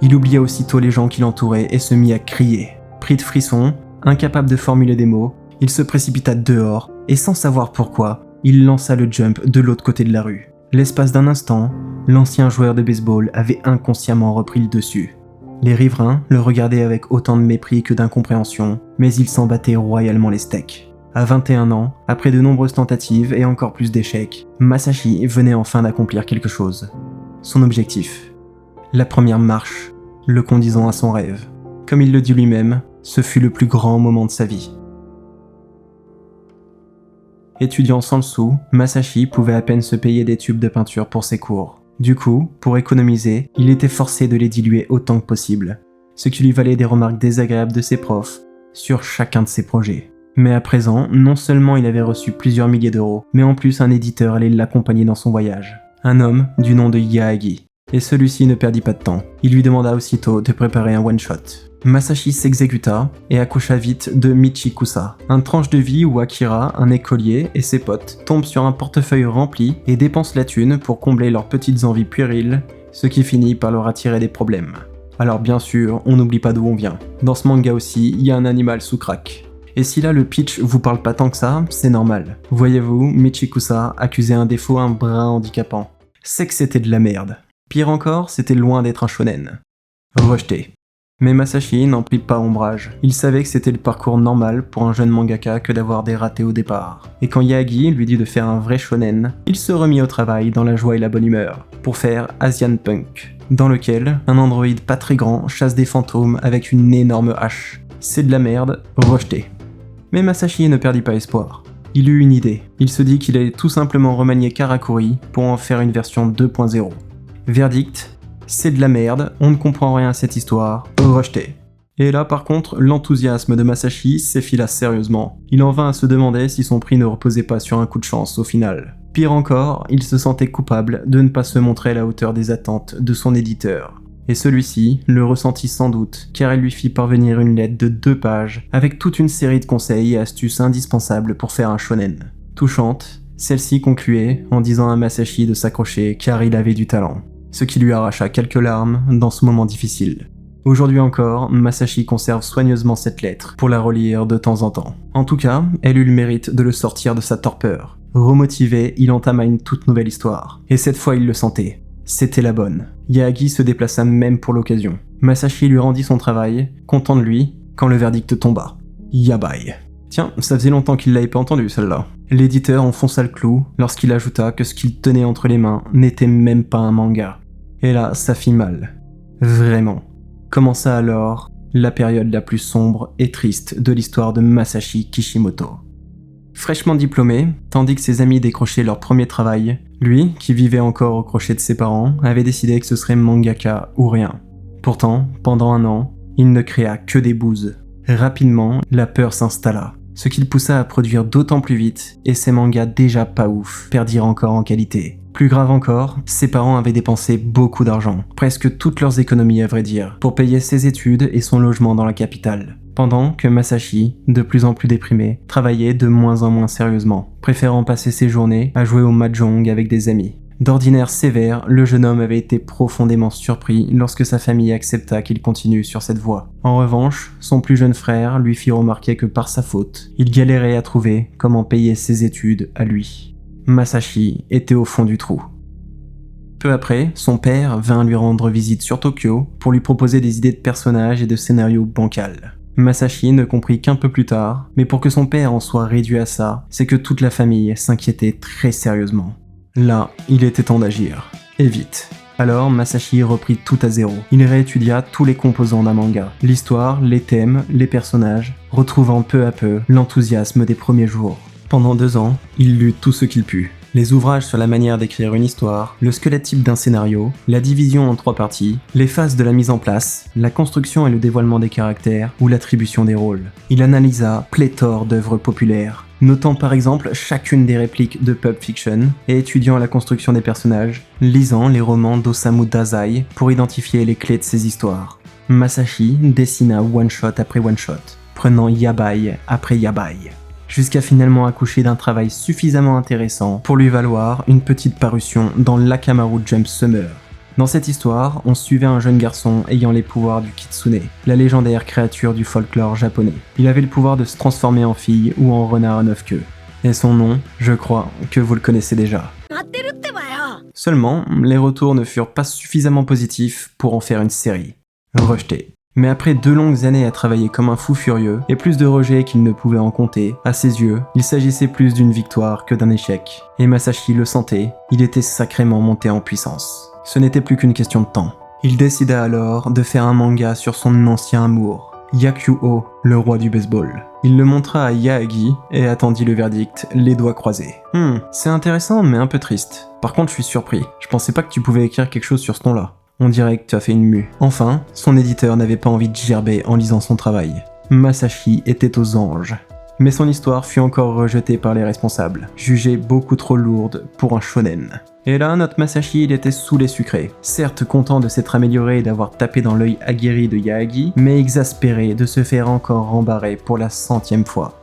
Il oublia aussitôt les gens qui l'entouraient et se mit à crier. Pris de frissons, incapable de formuler des mots, il se précipita dehors et sans savoir pourquoi, il lança le Jump de l'autre côté de la rue. L'espace d'un instant, l'ancien joueur de baseball avait inconsciemment repris le dessus. Les riverains le regardaient avec autant de mépris que d'incompréhension, mais il s'en battait royalement les steaks. À 21 ans, après de nombreuses tentatives et encore plus d'échecs, Masashi venait enfin d'accomplir quelque chose. Son objectif. La première marche, le conduisant à son rêve. Comme il le dit lui-même, ce fut le plus grand moment de sa vie. Étudiant sans le sou, Masashi pouvait à peine se payer des tubes de peinture pour ses cours. Du coup, pour économiser, il était forcé de les diluer autant que possible, ce qui lui valait des remarques désagréables de ses profs sur chacun de ses projets. Mais à présent, non seulement il avait reçu plusieurs milliers d'euros, mais en plus un éditeur allait l'accompagner dans son voyage. Un homme du nom de Yaagi. Et celui-ci ne perdit pas de temps. Il lui demanda aussitôt de préparer un one-shot. Masashi s'exécuta et accoucha vite de Michikusa, un tranche de vie où Akira, un écolier, et ses potes tombent sur un portefeuille rempli et dépensent la thune pour combler leurs petites envies puériles, ce qui finit par leur attirer des problèmes. Alors bien sûr, on n'oublie pas d'où on vient. Dans ce manga aussi, il y a un animal sous crack. Et si là le pitch vous parle pas tant que ça, c'est normal. Voyez-vous, Michikusa accusait un défaut un brin handicapant. C'est que c'était de la merde. Pire encore, c'était loin d'être un shonen. Rejeté. Mais Masashi n'en prit pas ombrage. Il savait que c'était le parcours normal pour un jeune mangaka que d'avoir des ratés au départ. Et quand Yagi lui dit de faire un vrai shonen, il se remit au travail dans la joie et la bonne humeur, pour faire Asian Punk, dans lequel un androïde pas très grand chasse des fantômes avec une énorme hache. C'est de la merde, rejeté. Mais Masashi ne perdit pas espoir. Il eut une idée. Il se dit qu'il allait tout simplement remanier Karakuri pour en faire une version 2.0. Verdict, c'est de la merde, on ne comprend rien à cette histoire, rejeté. Et là par contre, l'enthousiasme de Masashi s'effila sérieusement. Il en vint à se demander si son prix ne reposait pas sur un coup de chance au final. Pire encore, il se sentait coupable de ne pas se montrer à la hauteur des attentes de son éditeur. Et celui-ci le ressentit sans doute, car il lui fit parvenir une lettre de 2 pages, avec toute une série de conseils et astuces indispensables pour faire un shonen. Touchante, celle-ci concluait en disant à Masashi de s'accrocher car il avait du talent, ce qui lui arracha quelques larmes dans ce moment difficile. Aujourd'hui encore, Masashi conserve soigneusement cette lettre pour la relire de temps en temps. En tout cas, elle eut le mérite de le sortir de sa torpeur. Remotivé, il entama une toute nouvelle histoire. Et cette fois il le sentait. C'était la bonne. Yagi se déplaça même pour l'occasion. Masashi lui rendit son travail, content de lui, quand le verdict tomba. Yabai. Tiens, ça faisait longtemps qu'il l'avait pas entendu celle-là. L'éditeur enfonça le clou lorsqu'il ajouta que ce qu'il tenait entre les mains n'était même pas un manga. Et là, ça fit mal. Vraiment. Commença alors la période la plus sombre et triste de l'histoire de Masashi Kishimoto. Fraîchement diplômé, tandis que ses amis décrochaient leur premier travail, lui, qui vivait encore au crochet de ses parents, avait décidé que ce serait mangaka ou rien. Pourtant, pendant 1 an, il ne créa que des bouses. Rapidement, la peur s'installa, ce qui le poussa à produire d'autant plus vite, et ses mangas déjà pas ouf perdirent encore en qualité. Plus grave encore, ses parents avaient dépensé beaucoup d'argent, presque toutes leurs économies à vrai dire, pour payer ses études et son logement dans la capitale. Pendant que Masashi, de plus en plus déprimé, travaillait de moins en moins sérieusement, préférant passer ses journées à jouer au mahjong avec des amis. D'ordinaire sévère, le jeune homme avait été profondément surpris lorsque sa famille accepta qu'il continue sur cette voie. En revanche, son plus jeune frère lui fit remarquer que par sa faute, il galérait à trouver comment payer ses études à lui. Masashi était au fond du trou. Peu après, son père vint lui rendre visite sur Tokyo pour lui proposer des idées de personnages et de scénarios bancals. Masashi ne comprit qu'un peu plus tard, mais pour que son père en soit réduit à ça, c'est que toute la famille s'inquiétait très sérieusement. Là, il était temps d'agir. Et vite. Alors, Masashi reprit tout à zéro. Il réétudia tous les composants d'un manga. L'histoire, les thèmes, les personnages, retrouvant peu à peu l'enthousiasme des premiers jours. Pendant 2 ans, il lut tout ce qu'il put. Les ouvrages sur la manière d'écrire une histoire, le squelette type d'un scénario, la division en 3 parties, les phases de la mise en place, la construction et le dévoilement des caractères ou l'attribution des rôles. Il analysa pléthore d'œuvres populaires, notant par exemple chacune des répliques de Pulp Fiction et étudiant la construction des personnages, lisant les romans d'Osamu Dazai pour identifier les clés de ces histoires. Masashi dessina one-shot après one-shot, prenant yabai après yabai, jusqu'à finalement accoucher d'un travail suffisamment intéressant pour lui valoir une petite parution dans l'Akamaru Jump Summer. Dans cette histoire, on suivait un jeune garçon ayant les pouvoirs du Kitsune, la légendaire créature du folklore japonais. Il avait le pouvoir de se transformer en fille ou en renard à 9 queues. Et son nom, je crois que vous le connaissez déjà. Seulement, les retours ne furent pas suffisamment positifs pour en faire une série. Rejeté. Mais après 2 longues années à travailler comme un fou furieux, et plus de rejets qu'il ne pouvait en compter, à ses yeux, il s'agissait plus d'une victoire que d'un échec. Et Masashi le sentait, il était sacrément monté en puissance. Ce n'était plus qu'une question de temps. Il décida alors de faire un manga sur son ancien amour, Yakuo, le roi du baseball. Il le montra à Yaagi et attendit le verdict, les doigts croisés. C'est intéressant mais un peu triste. Par contre, je suis surpris. Je pensais pas que tu pouvais écrire quelque chose sur ce ton-là. On dirait que tu as fait une mue. Enfin, son éditeur n'avait pas envie de gerber en lisant son travail. Masashi était aux anges. Mais son histoire fut encore rejetée par les responsables, jugée beaucoup trop lourde pour un shonen. Et là, notre Masashi, il était sous les sucrés. Certes content de s'être amélioré et d'avoir tapé dans l'œil aguerri de Yaagi, mais exaspéré de se faire encore rembarrer pour la 100e fois.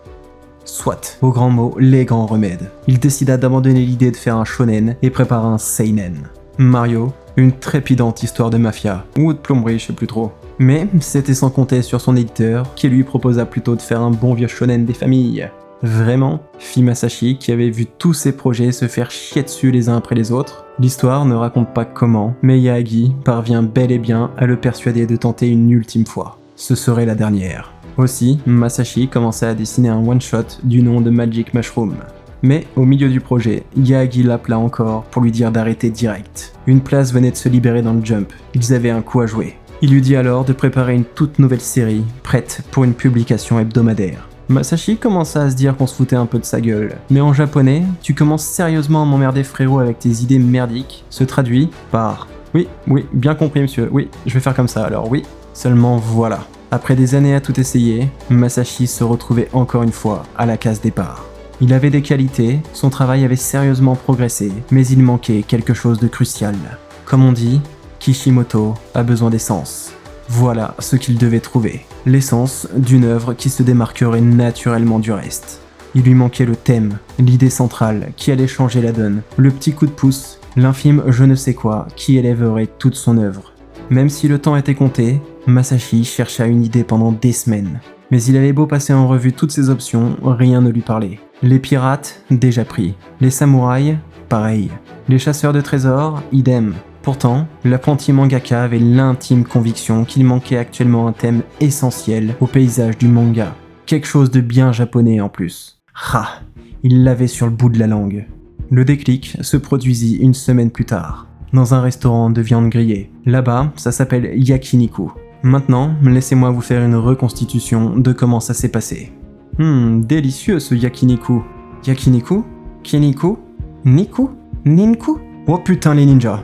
Soit, au grand mot, les grands remèdes. Il décida d'abandonner l'idée de faire un shonen et prépara un seinen. Mario, une trépidante histoire de mafia, ou de plomberie, je sais plus trop. Mais c'était sans compter sur son éditeur, qui lui proposa plutôt de faire un bon vieux shonen des familles. Vraiment, fit Masashi, qui avait vu tous ses projets se faire chier dessus les uns après les autres. L'histoire ne raconte pas comment, mais Yaagi parvient bel et bien à le persuader de tenter une ultime fois. Ce serait la dernière. Aussi, Masashi commença à dessiner un one-shot du nom de Magic Mushroom. Mais au milieu du projet, Yaagi l'appela encore pour lui dire d'arrêter direct. Une place venait de se libérer dans le Jump, ils avaient un coup à jouer. Il lui dit alors de préparer une toute nouvelle série, prête pour une publication hebdomadaire. Masashi commença à se dire qu'on se foutait un peu de sa gueule. Mais en japonais, tu commences sérieusement à m'emmerder frérot avec tes idées merdiques, se traduit par « Oui, bien compris monsieur, oui, je vais faire comme ça alors, oui. » Seulement voilà. Après des années à tout essayer, Masashi se retrouvait encore une fois à la case départ. Il avait des qualités, son travail avait sérieusement progressé, mais il manquait quelque chose de crucial. Comme on dit, Kishimoto a besoin d'essence. Voilà ce qu'il devait trouver. L'essence d'une œuvre qui se démarquerait naturellement du reste. Il lui manquait le thème, l'idée centrale qui allait changer la donne, le petit coup de pouce, l'infime je ne sais quoi qui élèverait toute son œuvre. Même si le temps était compté, Masashi chercha une idée pendant des semaines. Mais il avait beau passer en revue toutes ses options, rien ne lui parlait. Les pirates, déjà pris. Les samouraïs, pareil. Les chasseurs de trésors, idem. Pourtant, l'apprenti mangaka avait l'intime conviction qu'il manquait actuellement un thème essentiel au paysage du manga. Quelque chose de bien japonais en plus. Il l'avait sur le bout de la langue. Le déclic se produisit une semaine plus tard, dans un restaurant de viande grillée. Là-bas, ça s'appelle yakiniku. Maintenant, laissez-moi vous faire une reconstitution de comment ça s'est passé. Délicieux ce yakiniku. Yakiniku? Kiniku? Niku? Ninku? Oh putain les ninjas.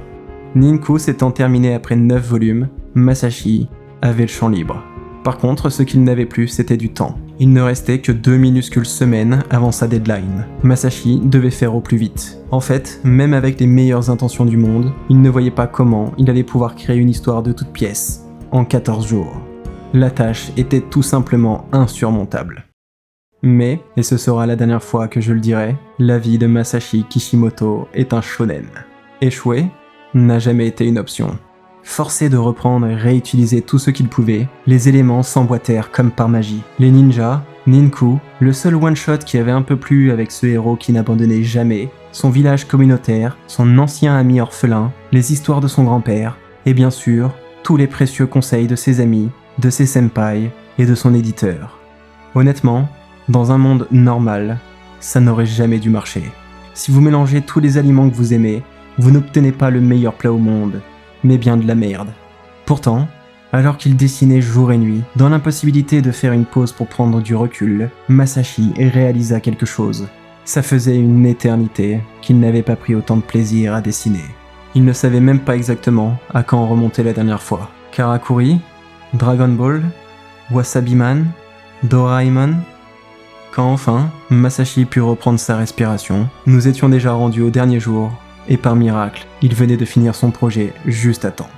Ninku s'étant terminé après 9 volumes, Masashi avait le champ libre. Par contre, ce qu'il n'avait plus, c'était du temps. Il ne restait que 2 minuscules semaines avant sa deadline. Masashi devait faire au plus vite. En fait, même avec les meilleures intentions du monde, il ne voyait pas comment il allait pouvoir créer une histoire de toute pièce en 14 jours. La tâche était tout simplement insurmontable. Mais, et ce sera la dernière fois que je le dirai, la vie de Masashi Kishimoto est un shonen. Échouer n'a jamais été une option. Forcés de reprendre et réutiliser tout ce qu'ils pouvaient, les éléments s'emboîtèrent comme par magie. Les ninjas, Ninku, le seul one-shot qui avait un peu plu avec ce héros qui n'abandonnait jamais, son village communautaire, son ancien ami orphelin, les histoires de son grand-père, et bien sûr, tous les précieux conseils de ses amis, de ses senpai et de son éditeur. Honnêtement, dans un monde normal, ça n'aurait jamais dû marcher. Si vous mélangez tous les aliments que vous aimez, vous n'obtenez pas le meilleur plat au monde, mais bien de la merde. Pourtant, alors qu'il dessinait jour et nuit, dans l'impossibilité de faire une pause pour prendre du recul, Masashi réalisa quelque chose. Ça faisait une éternité qu'il n'avait pas pris autant de plaisir à dessiner. Il ne savait même pas exactement à quand remonter la dernière fois. Karakuri, Dragon Ball, Wasabi Man, Doraemon. Quand enfin, Masashi put reprendre sa respiration, nous étions déjà rendus au dernier jour, et par miracle, il venait de finir son projet juste à temps.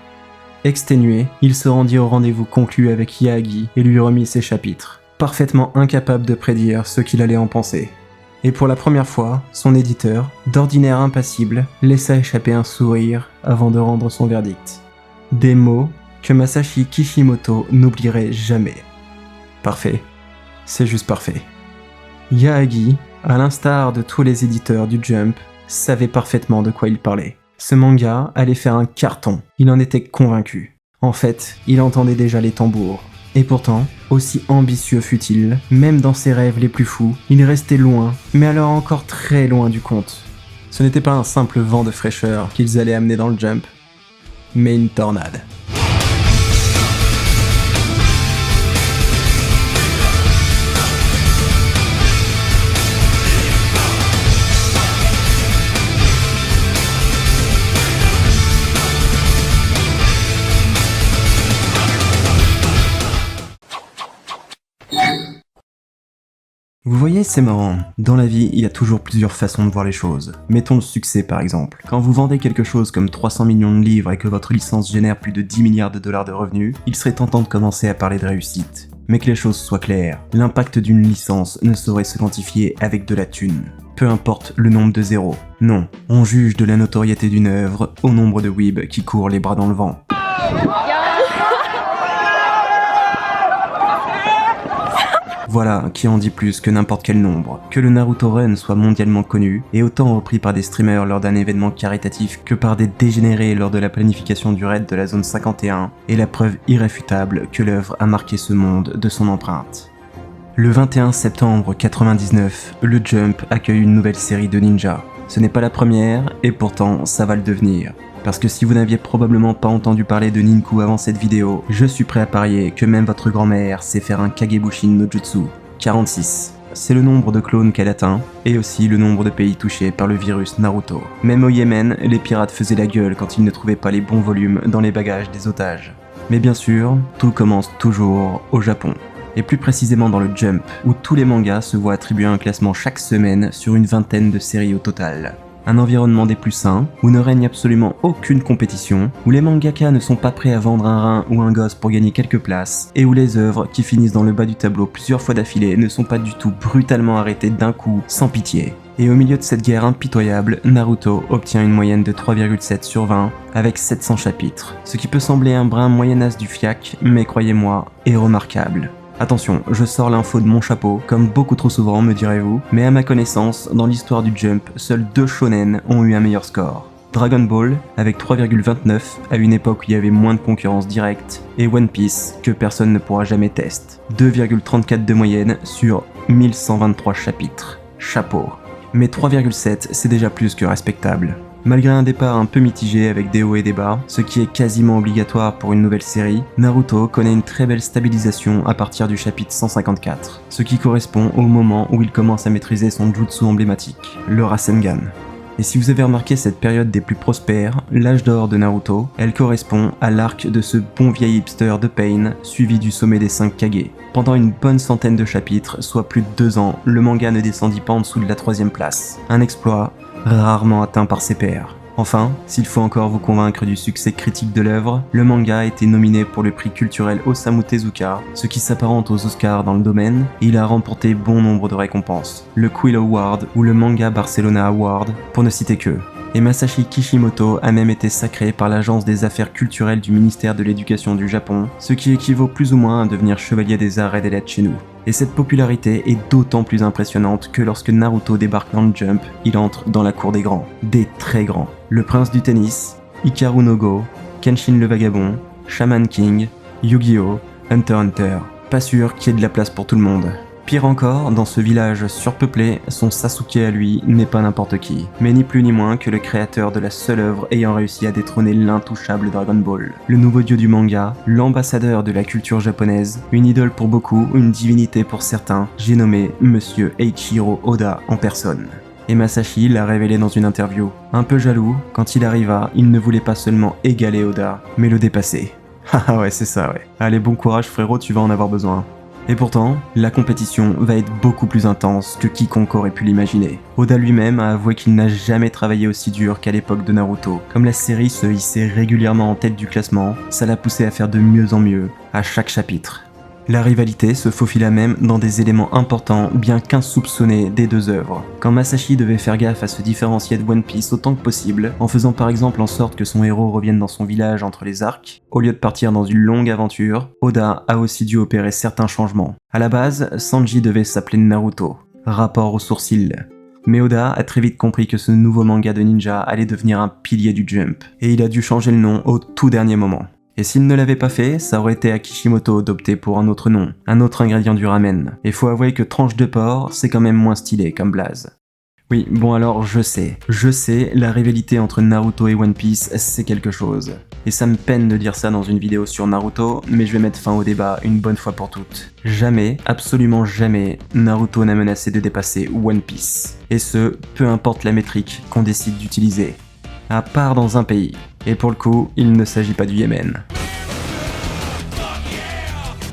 Exténué, il se rendit au rendez-vous conclu avec Yagi et lui remit ses chapitres, parfaitement incapable de prédire ce qu'il allait en penser. Et pour la première fois, son éditeur, d'ordinaire impassible, laissa échapper un sourire avant de rendre son verdict. Des mots que Masashi Kishimoto n'oublierait jamais. Parfait. C'est juste parfait. Yagi, à l'instar de tous les éditeurs du Jump, savait parfaitement de quoi il parlait. Ce manga allait faire un carton, il en était convaincu. En fait, il entendait déjà les tambours. Et pourtant, aussi ambitieux fut-il, même dans ses rêves les plus fous, il restait loin, mais alors encore très loin du compte. Ce n'était pas un simple vent de fraîcheur qu'ils allaient amener dans le Jump, mais une tornade. Vous voyez, c'est marrant. Dans la vie, il y a toujours plusieurs façons de voir les choses. Mettons le succès par exemple. Quand vous vendez quelque chose comme 300 millions de livres et que votre licence génère plus de 10 milliards de dollars de revenus, il serait tentant de commencer à parler de réussite. Mais que les choses soient claires, l'impact d'une licence ne saurait se quantifier avec de la thune. Peu importe le nombre de zéros. Non, on juge de la notoriété d'une œuvre au nombre de weebs qui courent les bras dans le vent. Voilà qui en dit plus que n'importe quel nombre. Que le Naruto Run soit mondialement connu, et autant repris par des streamers lors d'un événement caritatif que par des dégénérés lors de la planification du raid de la zone 51, est la preuve irréfutable que l'œuvre a marqué ce monde de son empreinte. Le 21 septembre 99, le Jump accueille une nouvelle série de ninjas. Ce n'est pas la première, et pourtant ça va le devenir. Parce que si vous n'aviez probablement pas entendu parler de Ninku avant cette vidéo, je suis prêt à parier que même votre grand-mère sait faire un Kagebushin no Jutsu. 46. C'est le nombre de clones qu'elle atteint, et aussi le nombre de pays touchés par le virus Naruto. Même au Yémen, les pirates faisaient la gueule quand ils ne trouvaient pas les bons volumes dans les bagages des otages. Mais bien sûr, tout commence toujours au Japon. Et plus précisément dans le Jump, où tous les mangas se voient attribuer un classement chaque semaine sur une vingtaine de séries au total. Un environnement des plus sains, où ne règne absolument aucune compétition, où les mangaka ne sont pas prêts à vendre un rein ou un gosse pour gagner quelques places, et où les œuvres qui finissent dans le bas du tableau plusieurs fois d'affilée ne sont pas du tout brutalement arrêtées d'un coup, sans pitié. Et au milieu de cette guerre impitoyable, Naruto obtient une moyenne de 3,7 sur 20, avec 700 chapitres. Ce qui peut sembler un brin moyenasse du fiac, mais croyez-moi, est remarquable. Attention, je sors l'info de mon chapeau, comme beaucoup trop souvent me direz-vous, mais à ma connaissance, dans l'histoire du Jump, seuls 2 shonen ont eu un meilleur score. Dragon Ball, avec 3,29, à une époque où il y avait moins de concurrence directe, et One Piece, que personne ne pourra jamais tester. 2,34 de moyenne sur 1123 chapitres. Chapeau. Mais 3,7, c'est déjà plus que respectable. Malgré un départ un peu mitigé avec des hauts et des bas, ce qui est quasiment obligatoire pour une nouvelle série, Naruto connaît une très belle stabilisation à partir du chapitre 154, ce qui correspond au moment où il commence à maîtriser son jutsu emblématique, le Rasengan. Et si vous avez remarqué cette période des plus prospères, l'âge d'or de Naruto, elle correspond à l'arc de ce bon vieil hipster de Pain, suivi du sommet des 5 Kage. Pendant une bonne centaine de chapitres, soit plus de 2 ans, le manga ne descendit pas en dessous de la 3e place. Un exploit rarement atteint par ses pairs. Enfin, s'il faut encore vous convaincre du succès critique de l'œuvre, le manga a été nominé pour le prix culturel Osamu Tezuka, ce qui s'apparente aux Oscars dans le domaine, et il a remporté bon nombre de récompenses. Le Quill Award ou le Manga Barcelona Award, pour ne citer que. Et Masashi Kishimoto a même été sacré par l'agence des affaires culturelles du ministère de l'éducation du Japon, ce qui équivaut plus ou moins à devenir chevalier des arts et des lettres chez nous. Et cette popularité est d'autant plus impressionnante que lorsque Naruto débarque dans le Jump, il entre dans la cour des grands, des très grands. Le prince du tennis, Hikaru no Go, Kenshin le vagabond, Shaman King, Yu-Gi-Oh!, Hunter x Hunter. Pas sûr qu'il y ait de la place pour tout le monde. Pire encore, dans ce village surpeuplé, son Sasuke à lui n'est pas n'importe qui, mais ni plus ni moins que le créateur de la seule œuvre ayant réussi à détrôner l'intouchable Dragon Ball. Le nouveau dieu du manga, l'ambassadeur de la culture japonaise, une idole pour beaucoup, une divinité pour certains, j'ai nommé Monsieur Eiichiro Oda en personne. Et Masashi l'a révélé dans une interview. Un peu jaloux, quand il arriva, il ne voulait pas seulement égaler Oda, mais le dépasser. Haha ouais, c'est ça ouais. Allez, bon courage frérot, tu vas en avoir besoin. Et pourtant, la compétition va être beaucoup plus intense que quiconque aurait pu l'imaginer. Oda lui-même a avoué qu'il n'a jamais travaillé aussi dur qu'à l'époque de Naruto. Comme la série se hissait régulièrement en tête du classement, ça l'a poussé à faire de mieux en mieux, à chaque chapitre. La rivalité se faufila même dans des éléments importants, bien qu'insoupçonnés des deux œuvres. Quand Masashi devait faire gaffe à se différencier de One Piece autant que possible, en faisant par exemple en sorte que son héros revienne dans son village entre les arcs, au lieu de partir dans une longue aventure, Oda a aussi dû opérer certains changements. À la base, Sanji devait s'appeler Naruto, rapport aux sourcils. Mais Oda a très vite compris que ce nouveau manga de ninja allait devenir un pilier du Jump, et il a dû changer le nom au tout dernier moment. Et s'il ne l'avait pas fait, ça aurait été à Kishimoto d'opter pour un autre nom, un autre ingrédient du ramen. Et faut avouer que tranche de porc, c'est quand même moins stylé comme blaze. Oui, bon alors je sais, la rivalité entre Naruto et One Piece, c'est quelque chose. Et ça me peine de dire ça dans une vidéo sur Naruto, mais je vais mettre fin au débat une bonne fois pour toutes. Jamais, absolument jamais, Naruto n'a menacé de dépasser One Piece. Et ce, peu importe la métrique qu'on décide d'utiliser. À part dans un pays. Et pour le coup, il ne s'agit pas du Yémen.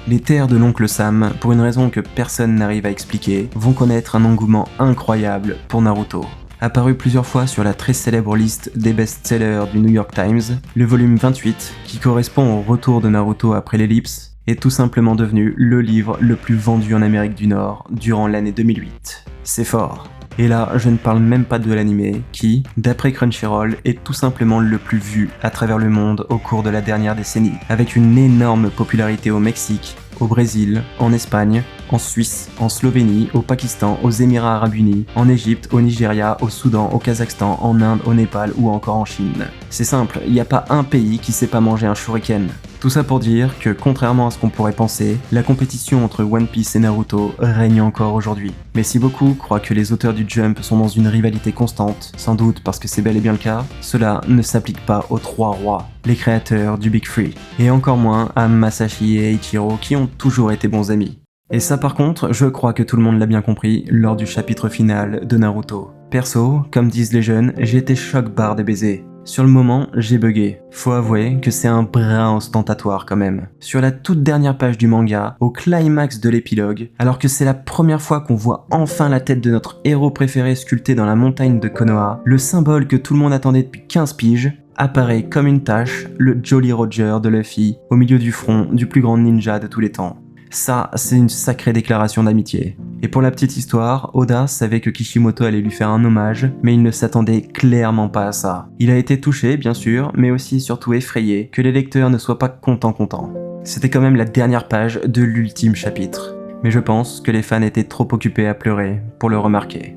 Les terres de l'oncle Sam, pour une raison que personne n'arrive à expliquer, vont connaître un engouement incroyable pour Naruto. Apparu plusieurs fois sur la très célèbre liste des best-sellers du New York Times, le volume 28, qui correspond au retour de Naruto après l'ellipse, est tout simplement devenu le livre le plus vendu en Amérique du Nord durant l'année 2008. C'est fort. Et là, je ne parle même pas de l'anime, qui, d'après Crunchyroll, est tout simplement le plus vu à travers le monde au cours de la dernière décennie, avec une énorme popularité au Mexique, au Brésil, en Espagne, en Suisse, en Slovénie, au Pakistan, aux Émirats Arabes Unis, en Égypte, au Nigeria, au Soudan, au Kazakhstan, en Inde, au Népal ou encore en Chine. C'est simple, il n'y a pas un pays qui sait pas manger un shuriken. Tout ça pour dire que, contrairement à ce qu'on pourrait penser, la compétition entre One Piece et Naruto règne encore aujourd'hui. Mais si beaucoup croient que les auteurs du Jump sont dans une rivalité constante, sans doute parce que c'est bel et bien le cas, cela ne s'applique pas aux trois rois, les créateurs du Big Three, et encore moins à Masashi et Eiichiro qui ont toujours été bons amis. Et ça par contre, je crois que tout le monde l'a bien compris lors du chapitre final de Naruto. Perso, comme disent les jeunes, j'ai été choc-barre des baisers. Sur le moment, j'ai bugué. Faut avouer que c'est un brin ostentatoire quand même. Sur la toute dernière page du manga, au climax de l'épilogue, alors que c'est la première fois qu'on voit enfin la tête de notre héros préféré sculptée dans la montagne de Konoha, le symbole que tout le monde attendait depuis 15 piges, apparaît comme une tache, le Jolly Roger de Luffy, au milieu du front du plus grand ninja de tous les temps. Ça, c'est une sacrée déclaration d'amitié. Et pour la petite histoire, Oda savait que Kishimoto allait lui faire un hommage, mais il ne s'attendait clairement pas à ça. Il a été touché, bien sûr, mais aussi surtout effrayé que les lecteurs ne soient pas contents. C'était quand même la dernière page de l'ultime chapitre. Mais je pense que les fans étaient trop occupés à pleurer pour le remarquer.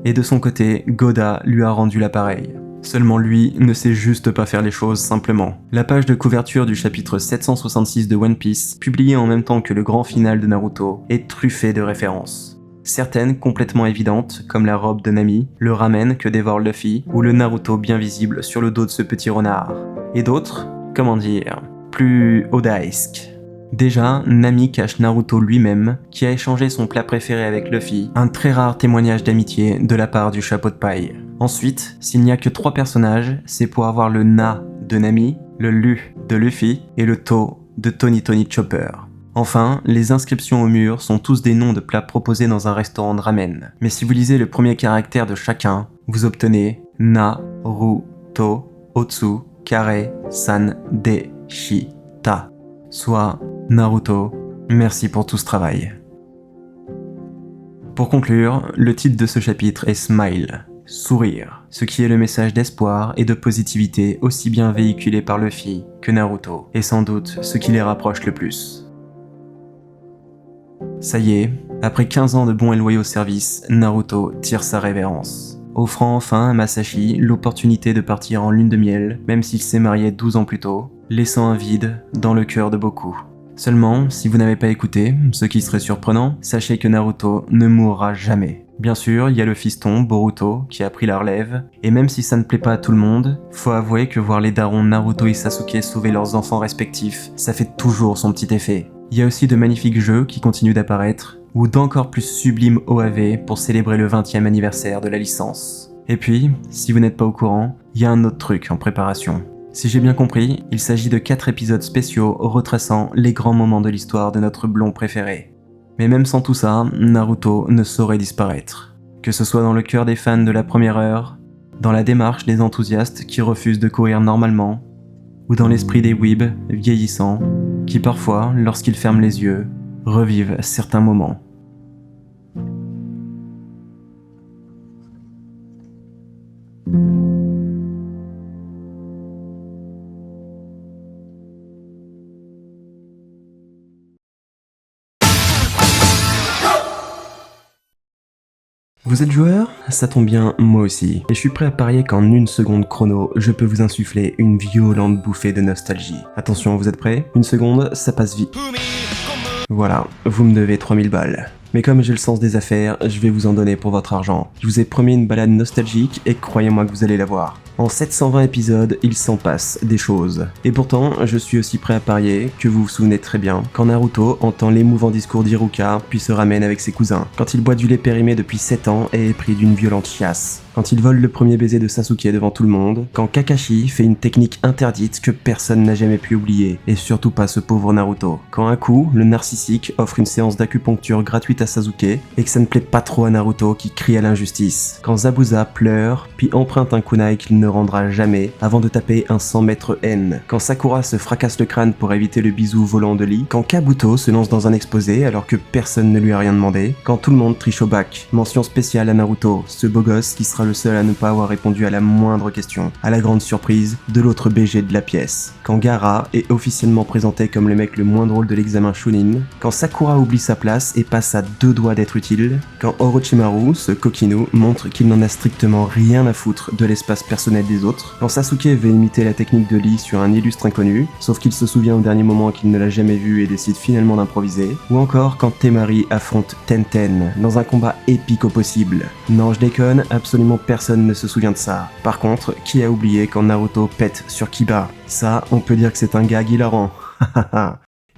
Et de son côté, Goda lui a rendu l'appareil. Seulement lui ne sait juste pas faire les choses simplement. La page de couverture du chapitre 766 de One Piece, publiée en même temps que le grand final de Naruto, est truffée de références. Certaines complètement évidentes, comme la robe de Nami, le ramen que dévore Luffy, ou le Naruto bien visible sur le dos de ce petit renard. Et d'autres, comment dire, plus odaesques. Déjà, Nami cache Naruto lui-même, qui a échangé son plat préféré avec Luffy, un très rare témoignage d'amitié de la part du chapeau de paille. Ensuite, s'il n'y a que 3 personnages, c'est pour avoir le Na de Nami, le Lu de Luffy et le To de Tony Chopper. Enfin, les inscriptions au mur sont tous des noms de plats proposés dans un restaurant de ramen. Mais si vous lisez le premier caractère de chacun, vous obtenez Na, Ru, To, Otsu, Kare, San, De, Shi, Ta. Soit Naruto, merci pour tout ce travail. Pour conclure, le titre de ce chapitre est Smile, sourire. ce qui est le message d'espoir et de positivité aussi bien véhiculé par Luffy que Naruto, et sans doute ce qui les rapproche le plus. Ça y est, après 15 ans de bons et loyaux services, Naruto tire sa révérence, offrant enfin à Masashi l'opportunité de partir en lune de miel, même s'il s'est marié 12 ans plus tôt, laissant un vide dans le cœur de beaucoup. Seulement, si vous n'avez pas écouté, ce qui serait surprenant, sachez que Naruto ne mourra jamais. Bien sûr, il y a le fiston, Boruto, qui a pris la relève, et même si ça ne plaît pas à tout le monde, faut avouer que voir les darons Naruto et Sasuke sauver leurs enfants respectifs, ça fait toujours son petit effet. Il y a aussi de magnifiques jeux qui continuent d'apparaître, ou d'encore plus sublimes OAV pour célébrer le 20e anniversaire de la licence. Et puis, si vous n'êtes pas au courant, il y a un autre truc en préparation. Si j'ai bien compris, il s'agit de 4 épisodes spéciaux retraçant les grands moments de l'histoire de notre blond préféré. Mais même sans tout ça, Naruto ne saurait disparaître. Que ce soit dans le cœur des fans de la première heure, dans la démarche des enthousiastes qui refusent de courir normalement, ou dans l'esprit des weebs vieillissants, qui parfois, lorsqu'ils ferment les yeux, revivent certains moments. Vous êtes joueur? Ça tombe bien, moi aussi. Et je suis prêt à parier qu'en 1 seconde chrono, je peux vous insuffler une violente bouffée de nostalgie. Attention, vous êtes prêts? 1 seconde, ça passe vite. Voilà, vous me devez 3000 balles. Mais comme j'ai le sens des affaires, je vais vous en donner pour votre argent. Je vous ai promis une balade nostalgique et croyez-moi que vous allez la voir. En 720 épisodes, il s'en passe des choses. Et pourtant, je suis aussi prêt à parier que vous vous souvenez très bien quand Naruto entend l'émouvant discours d'Iruka puis se ramène avec ses cousins. Quand il boit du lait périmé depuis 7 ans et est pris d'une violente chiasse. Quand il vole le premier baiser de Sasuke devant tout le monde. Quand Kakashi fait une technique interdite que personne n'a jamais pu oublier. Et surtout pas ce pauvre Naruto. Quand un coup, le narcissique offre une séance d'acupuncture gratuite à Sasuke et que ça ne plaît pas trop à Naruto qui crie à l'injustice. Quand Zabuza pleure puis emprunte un kunai qu'il ne rendra jamais avant de taper un 100 mètres N. Quand Sakura se fracasse le crâne pour éviter le bisou volant de Lee. Quand Kabuto se lance dans un exposé alors que personne ne lui a rien demandé. Quand tout le monde triche au bac. Mention spéciale à Naruto, ce beau gosse qui sera le seul à ne pas avoir répondu à la moindre question, à la grande surprise de l'autre BG de la pièce. Quand Gaara est officiellement présenté comme le mec le moins drôle de l'examen Chunin. Quand Sakura oublie sa place et passe à 2 doigts d'être utile. Quand Orochimaru, ce coquinou, montre qu'il n'en a strictement rien à foutre de l'espace personnel des autres. Quand Sasuke veut imiter la technique de Lee sur un illustre inconnu, sauf qu'il se souvient au dernier moment qu'il ne l'a jamais vu et décide finalement d'improviser. Ou encore quand Temari affronte Tenten dans un combat épique au possible. Non, je déconne, absolument personne ne se souvient de ça. Par contre, qui a oublié quand Naruto pète sur Kiba? Ça, on peut dire que c'est un gag hilarant.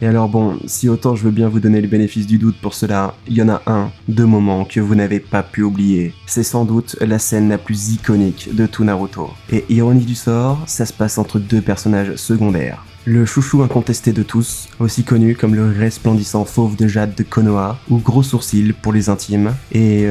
Et alors bon, si autant je veux bien vous donner le bénéfice du doute pour cela, il y en a 2 moments que vous n'avez pas pu oublier. C'est sans doute la scène la plus iconique de tout Naruto. Et ironie du sort, ça se passe entre 2 personnages secondaires. Le chouchou incontesté de tous, aussi connu comme le resplendissant fauve de jade de Konoha, ou Gros Sourcil pour les intimes, et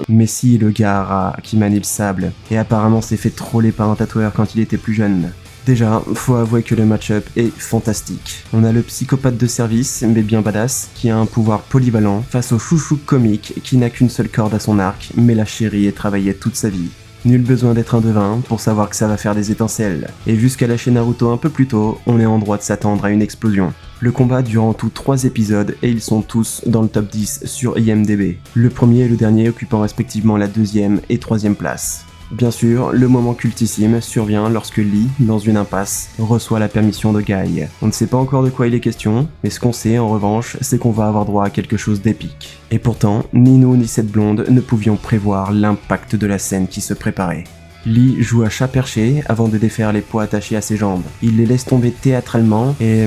Messi le Gaara qui manie le sable, et apparemment s'est fait troller par un tatoueur quand il était plus jeune. Déjà, faut avouer que le match-up est fantastique. On a le psychopathe de service, mais bien badass, qui a un pouvoir polyvalent, face au chouchou comique qui n'a qu'une seule corde à son arc, mais l'a chérie et travaillait toute sa vie. Nul besoin d'être un devin pour savoir que ça va faire des étincelles. Et vu ce qu'a lâché Naruto un peu plus tôt, on est en droit de s'attendre à une explosion. Le combat dure en tout 3 épisodes et ils sont tous dans le top 10 sur IMDb. Le premier et le dernier occupant respectivement la 2e et 3e place. Bien sûr, le moment cultissime survient lorsque Lee, dans une impasse, reçoit la permission de Guy. On ne sait pas encore de quoi il est question, mais ce qu'on sait en revanche, c'est qu'on va avoir droit à quelque chose d'épique. Et pourtant, ni nous ni cette blonde ne pouvions prévoir l'impact de la scène qui se préparait. Lee joue à chat perché avant de défaire les poids attachés à ses jambes. Il les laisse tomber théâtralement et...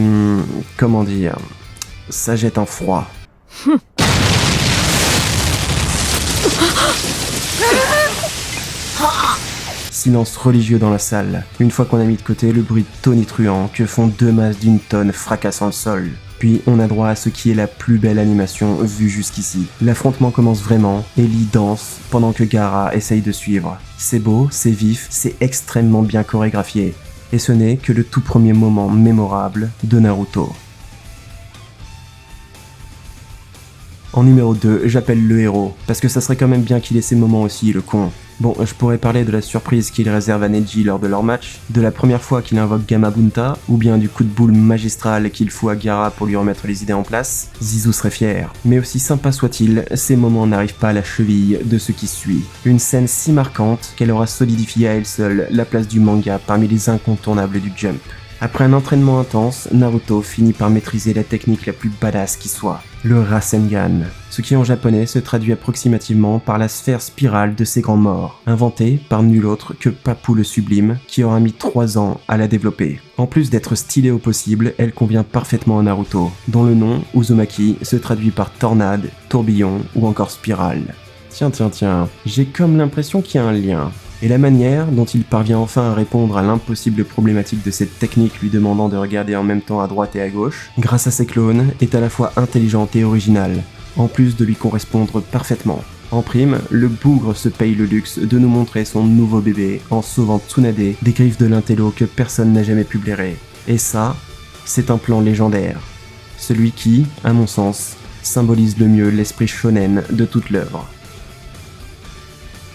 comment dire... ça jette un froid. Silence religieux dans la salle, une fois qu'on a mis de côté le bruit tonitruant que font 2 masses d'une tonne fracassant le sol. Puis on a droit à ce qui est la plus belle animation vue jusqu'ici. L'affrontement commence vraiment, et Lee danse pendant que Gaara essaye de suivre. C'est beau, c'est vif, c'est extrêmement bien chorégraphié. Et ce n'est que le tout premier moment mémorable de Naruto. En numéro 2, j'appelle le héros, parce que ça serait quand même bien qu'il ait ses moments aussi, le con. Bon, je pourrais parler de la surprise qu'il réserve à Neji lors de leur match, de la première fois qu'il invoque Gamabunta, ou bien du coup de boule magistral qu'il fout à Gaara pour lui remettre les idées en place. Zizou serait fier. Mais aussi sympa soit-il, ces moments n'arrivent pas à la cheville de ce qui suit. Une scène si marquante qu'elle aura solidifié à elle seule la place du manga parmi les incontournables du Jump. Après un entraînement intense, Naruto finit par maîtriser la technique la plus badass qui soit, le Rasengan, ce qui en japonais se traduit approximativement par la sphère spirale de ses grands morts, inventée par nul autre que Papou le Sublime, qui aura mis 3 ans à la développer. En plus d'être stylée au possible, elle convient parfaitement à Naruto, dont le nom, Uzumaki, se traduit par tornade, tourbillon ou encore spirale. Tiens, j'ai comme l'impression qu'il y a un lien. Et la manière dont il parvient enfin à répondre à l'impossible problématique de cette technique lui demandant de regarder en même temps à droite et à gauche, grâce à ses clones, est à la fois intelligente et originale, en plus de lui correspondre parfaitement. En prime, le bougre se paye le luxe de nous montrer son nouveau bébé en sauvant Tsunade des griffes de l'intello que personne n'a jamais pu blairer. Et ça, c'est un plan légendaire. Celui qui, à mon sens, symbolise le mieux l'esprit shonen de toute l'œuvre.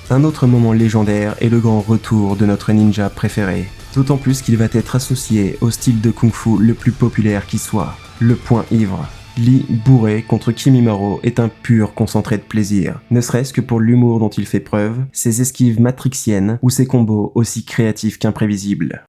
Un autre moment légendaire est le grand retour de notre ninja préféré, d'autant plus qu'il va être associé au style de kung-fu le plus populaire qui soit, le point ivre. Lee bourré contre Kimimaro est un pur concentré de plaisir, ne serait-ce que pour l'humour dont il fait preuve, ses esquives matrixiennes ou ses combos aussi créatifs qu'imprévisibles.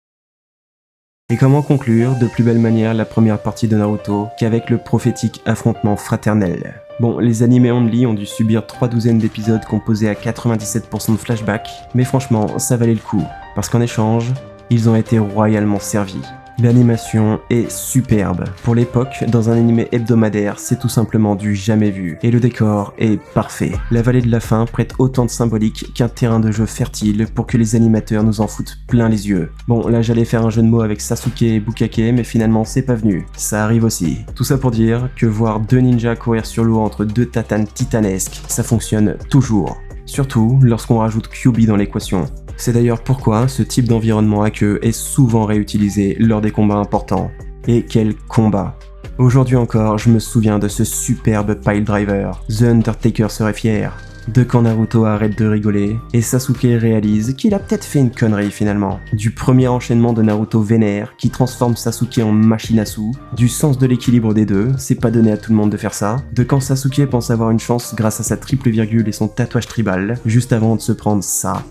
Et comment conclure de plus belle manière la première partie de Naruto qu'avec le prophétique affrontement fraternel. Bon, les animés only ont dû subir 3 douzaines d'épisodes composés à 97% de flashbacks, mais franchement, ça valait le coup, parce qu'en échange, ils ont été royalement servis. L'animation est superbe. Pour l'époque, dans un animé hebdomadaire, c'est tout simplement du jamais vu. Et le décor est parfait. La vallée de la faim prête autant de symbolique qu'un terrain de jeu fertile pour que les animateurs nous en foutent plein les yeux. Bon, là j'allais faire un jeu de mots avec Sasuke et Bukake, mais finalement c'est pas venu. Ça arrive aussi. Tout ça pour dire que voir 2 ninjas courir sur l'eau entre 2 tatanes titanesques, ça fonctionne toujours. Surtout lorsqu'on rajoute Kyuubi dans l'équation. C'est d'ailleurs pourquoi ce type d'environnement à queue est souvent réutilisé lors des combats importants. Et quel combat! Aujourd'hui encore, je me souviens de ce superbe pile driver. The Undertaker serait fier. De quand Naruto arrête de rigoler, et Sasuke réalise qu'il a peut-être fait une connerie finalement. Du premier enchaînement de Naruto vénère, qui transforme Sasuke en machine à sous, du sens de l'équilibre des deux, c'est pas donné à tout le monde de faire ça, de quand Sasuke pense avoir une chance grâce à sa triple virgule et son tatouage tribal, juste avant de se prendre ça.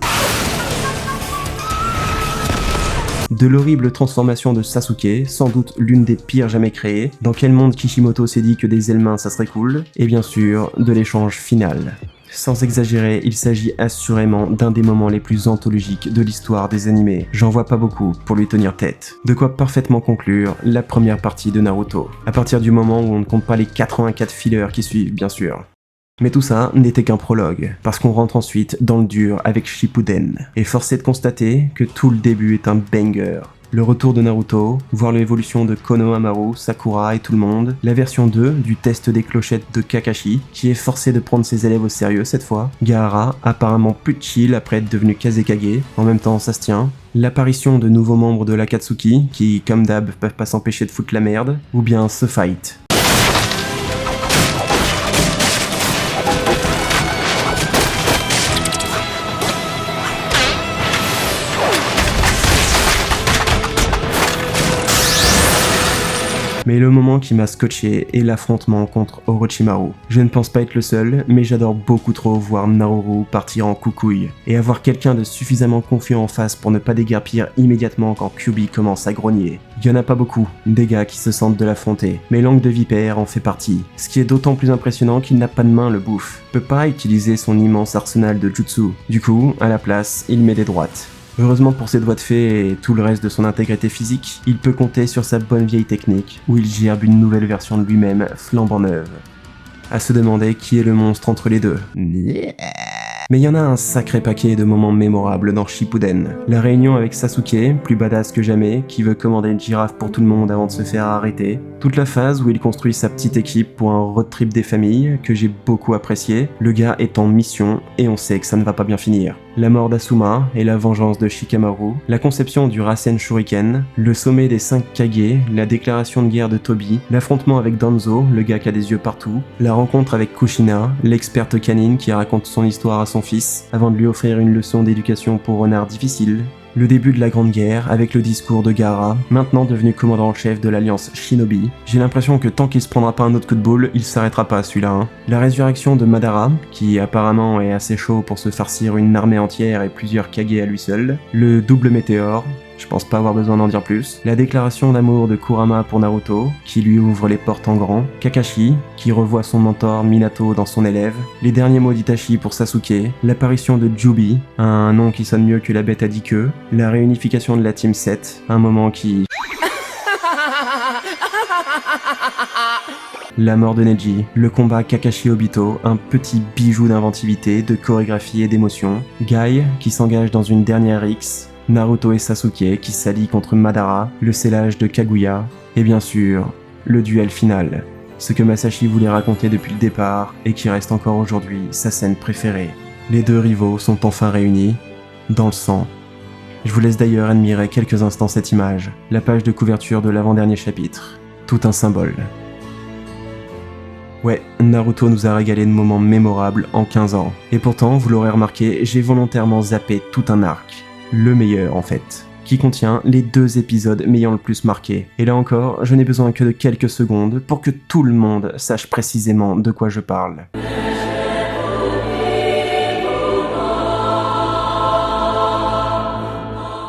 De l'horrible transformation de Sasuke, sans doute l'une des pires jamais créées, dans quel monde Kishimoto s'est dit que des ailes mains ça serait cool, et bien sûr, de l'échange final. Sans exagérer, il s'agit assurément d'un des moments les plus anthologiques de l'histoire des animés. J'en vois pas beaucoup pour lui tenir tête. De quoi parfaitement conclure la première partie de Naruto. À partir du moment où on ne compte pas les 84 fillers qui suivent, bien sûr. Mais tout ça n'était qu'un prologue, parce qu'on rentre ensuite dans le dur avec Shippuden. Et force est de constater que tout le début est un banger. Le retour de Naruto, voir l'évolution de Konohamaru, Sakura et tout le monde, la version 2 du test des clochettes de Kakashi, qui est forcé de prendre ses élèves au sérieux cette fois, Gaara, apparemment plus chill après être devenu Kazekage, en même temps ça se tient, l'apparition de nouveaux membres de l'Akatsuki, qui comme d'hab peuvent pas s'empêcher de foutre la merde, ou bien ce fight. Mais le moment qui m'a scotché est l'affrontement contre Orochimaru. Je ne pense pas être le seul, mais j'adore beaucoup trop voir Naruto partir en coucouille, et avoir quelqu'un de suffisamment confiant en face pour ne pas déguerpir immédiatement quand Kyuubi commence à grogner. Il y en a pas beaucoup, des gars qui se sentent de l'affronter, mais Langue de Vipère en fait partie, ce qui est d'autant plus impressionnant qu'il n'a pas de main le bouffe, peut pas utiliser son immense arsenal de jutsu, du coup, à la place, il met des droites. Heureusement pour ses doigts de fée et tout le reste de son intégrité physique, il peut compter sur sa bonne vieille technique, où il gerbe une nouvelle version de lui-même flambant neuve. À se demander qui est le monstre entre les deux. Mais il y en a un sacré paquet de moments mémorables dans Shippuden. La réunion avec Sasuke, plus badass que jamais, qui veut commander une girafe pour tout le monde avant de se faire arrêter. Toute la phase où il construit sa petite équipe pour un road trip des familles, que j'ai beaucoup apprécié. Le gars est en mission et on sait que ça ne va pas bien finir. la mort d'Asuma et la vengeance de Shikamaru, la conception du Rasen Shuriken, le sommet des 5 Kage, la déclaration de guerre de Tobi, l'affrontement avec Danzo, le gars qui a des yeux partout, la rencontre avec Kushina, l'experte canine qui raconte son histoire à son fils avant de lui offrir une leçon d'éducation pour renard difficile, le début de la Grande Guerre avec le discours de Gaara, maintenant devenu commandant en chef de l'Alliance Shinobi. J'ai l'impression que tant qu'il se prendra pas un autre coup de boule, il s'arrêtera pas celui-là. La résurrection de Madara, qui apparemment est assez chaud pour se farcir une armée entière et plusieurs Kage à lui seul. Le double météore, je pense pas avoir besoin d'en dire plus. La déclaration d'amour de Kurama pour Naruto, qui lui ouvre les portes en grand. Kakashi, qui revoit son mentor Minato dans son élève. Les derniers mots d'Itachi pour Sasuke. L'apparition de Jubi, un nom qui sonne mieux que la bête à 10 queues. La réunification de la Team 7, un moment qui... La mort de Neji, le combat Kakashi-Obito, un petit bijou d'inventivité, de chorégraphie et d'émotion. Guy, qui s'engage dans une dernière X. Naruto et Sasuke qui s'allient contre Madara, le scellage de Kaguya, et bien sûr, le duel final. Ce que Masashi voulait raconter depuis le départ, et qui reste encore aujourd'hui sa scène préférée. Les deux rivaux sont enfin réunis, dans le sang. Je vous laisse d'ailleurs admirer quelques instants cette image, la page de couverture de l'avant-dernier chapitre. Tout un symbole. Ouais, Naruto nous a régalé de moments mémorables en 15 ans. Et pourtant, vous l'aurez remarqué, j'ai volontairement zappé tout un arc. Le meilleur en fait, qui contient les 2 épisodes m'ayant le plus marqué. Et là encore, je n'ai besoin que de quelques secondes pour que tout le monde sache précisément de quoi je parle.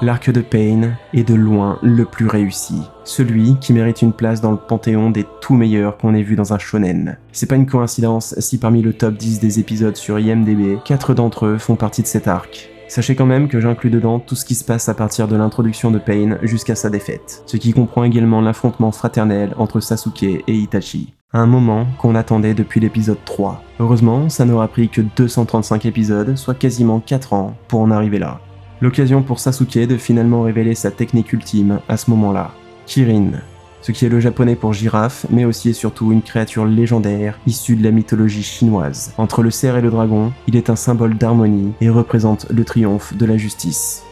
L'arc de Pain est de loin le plus réussi, celui qui mérite une place dans le panthéon des tout meilleurs qu'on ait vu dans un shonen. C'est pas une coïncidence si parmi le top 10 des épisodes sur IMDb, 4 d'entre eux font partie de cet arc. Sachez quand même que j'inclus dedans tout ce qui se passe à partir de l'introduction de Pain jusqu'à sa défaite, ce qui comprend également l'affrontement fraternel entre Sasuke et Itachi. Un moment qu'on attendait depuis l'épisode 3. Heureusement, ça n'aura pris que 235 épisodes, soit quasiment 4 ans, pour en arriver là. L'occasion pour Sasuke de finalement révéler sa technique ultime à ce moment-là. Kirin, ce qui est le japonais pour girafe, mais aussi et surtout une créature légendaire issue de la mythologie chinoise. Entre le cerf et le dragon, il est un symbole d'harmonie et représente le triomphe de la justice.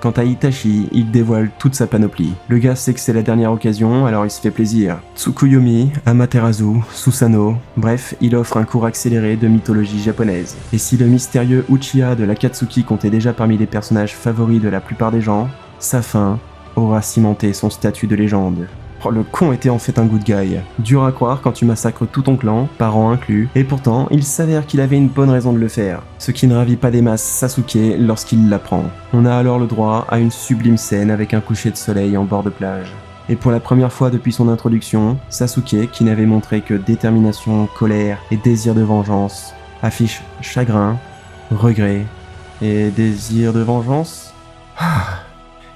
Quant à Itachi, il dévoile toute sa panoplie. Le gars sait que c'est la dernière occasion, alors il se fait plaisir. Tsukuyomi, Amaterasu, Susanoo, bref, il offre un cours accéléré de mythologie japonaise. Et si le mystérieux Uchiha de l'Akatsuki comptait déjà parmi les personnages favoris de la plupart des gens, sa fin aura cimenté son statut de légende. Oh, le con était en fait un good guy. Dur à croire quand tu massacres tout ton clan, parents inclus, et pourtant, il s'avère qu'il avait une bonne raison de le faire. Ce qui ne ravit pas des masses Sasuke lorsqu'il l'apprend. On a alors le droit à une sublime scène avec un coucher de soleil en bord de plage. Et pour la première fois depuis son introduction, Sasuke, qui n'avait montré que détermination, colère et désir de vengeance, affiche chagrin, regret et désir de vengeance.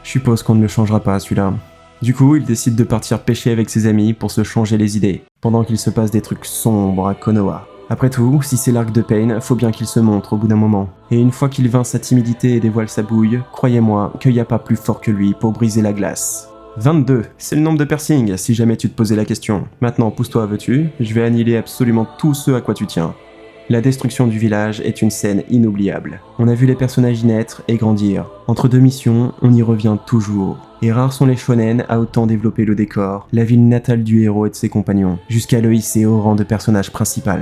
Je suppose qu'on ne le changera pas celui-là. Du coup, il décide de partir pêcher avec ses amis pour se changer les idées, pendant qu'il se passe des trucs sombres à Konoha. Après tout, si c'est l'arc de Pain, faut bien qu'il se montre au bout d'un moment. Et une fois qu'il vainc sa timidité et dévoile sa bouille, croyez-moi qu'il n'y a pas plus fort que lui pour briser la glace. 22, c'est le nombre de piercings, si jamais tu te posais la question. Maintenant, pousse-toi, veux-tu? Je vais annihiler absolument tout ce à quoi tu tiens. La destruction du village est une scène inoubliable. On a vu les personnages y naître et grandir. Entre 2 missions, on y revient toujours. Et rares sont les shonen à autant développer le décor, la ville natale du héros et de ses compagnons, jusqu'à le hisser au rang de personnage principal.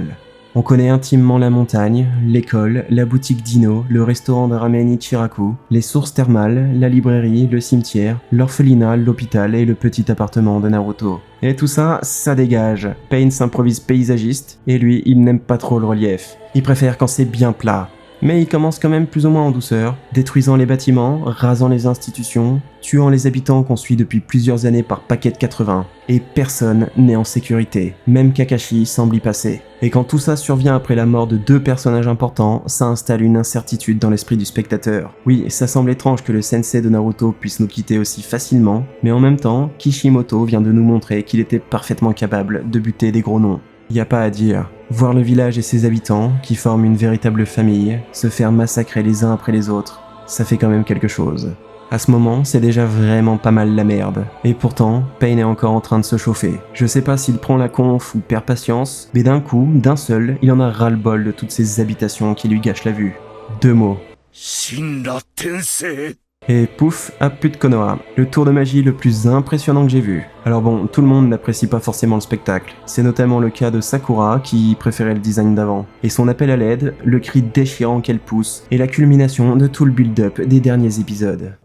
On connaît intimement la montagne, l'école, la boutique Dino, le restaurant de ramen Ichiraku, les sources thermales, la librairie, le cimetière, l'orphelinat, l'hôpital et le petit appartement de Naruto. Et tout ça, ça dégage. Pain s'improvise paysagiste, et lui, il n'aime pas trop le relief. Il préfère quand c'est bien plat. Mais il commence quand même plus ou moins en douceur, détruisant les bâtiments, rasant les institutions, tuant les habitants qu'on suit depuis plusieurs années par paquet de 80. Et personne n'est en sécurité, même Kakashi semble y passer. Et quand tout ça survient après la mort de 2 personnages importants, ça installe une incertitude dans l'esprit du spectateur. Oui, ça semble étrange que le sensei de Naruto puisse nous quitter aussi facilement, mais en même temps, Kishimoto vient de nous montrer qu'il était parfaitement capable de buter des gros noms. Y a pas à dire. Voir le village et ses habitants, qui forment une véritable famille, se faire massacrer les uns après les autres, ça fait quand même quelque chose. À ce moment, c'est déjà vraiment pas mal la merde. Et pourtant, Pain est encore en train de se chauffer. Je sais pas s'il prend la conf ou perd patience, mais d'un coup, d'un seul, il en a ras-le-bol de toutes ces habitations qui lui gâchent la vue. 2 mots. Shinra Tensei. Et pouf, à plus de Konoha, le tour de magie le plus impressionnant que j'ai vu. Alors bon, tout le monde n'apprécie pas forcément le spectacle. C'est notamment le cas de Sakura qui préférait le design d'avant. Et son appel à l'aide, le cri déchirant qu'elle pousse, et la culmination de tout le build-up des derniers épisodes.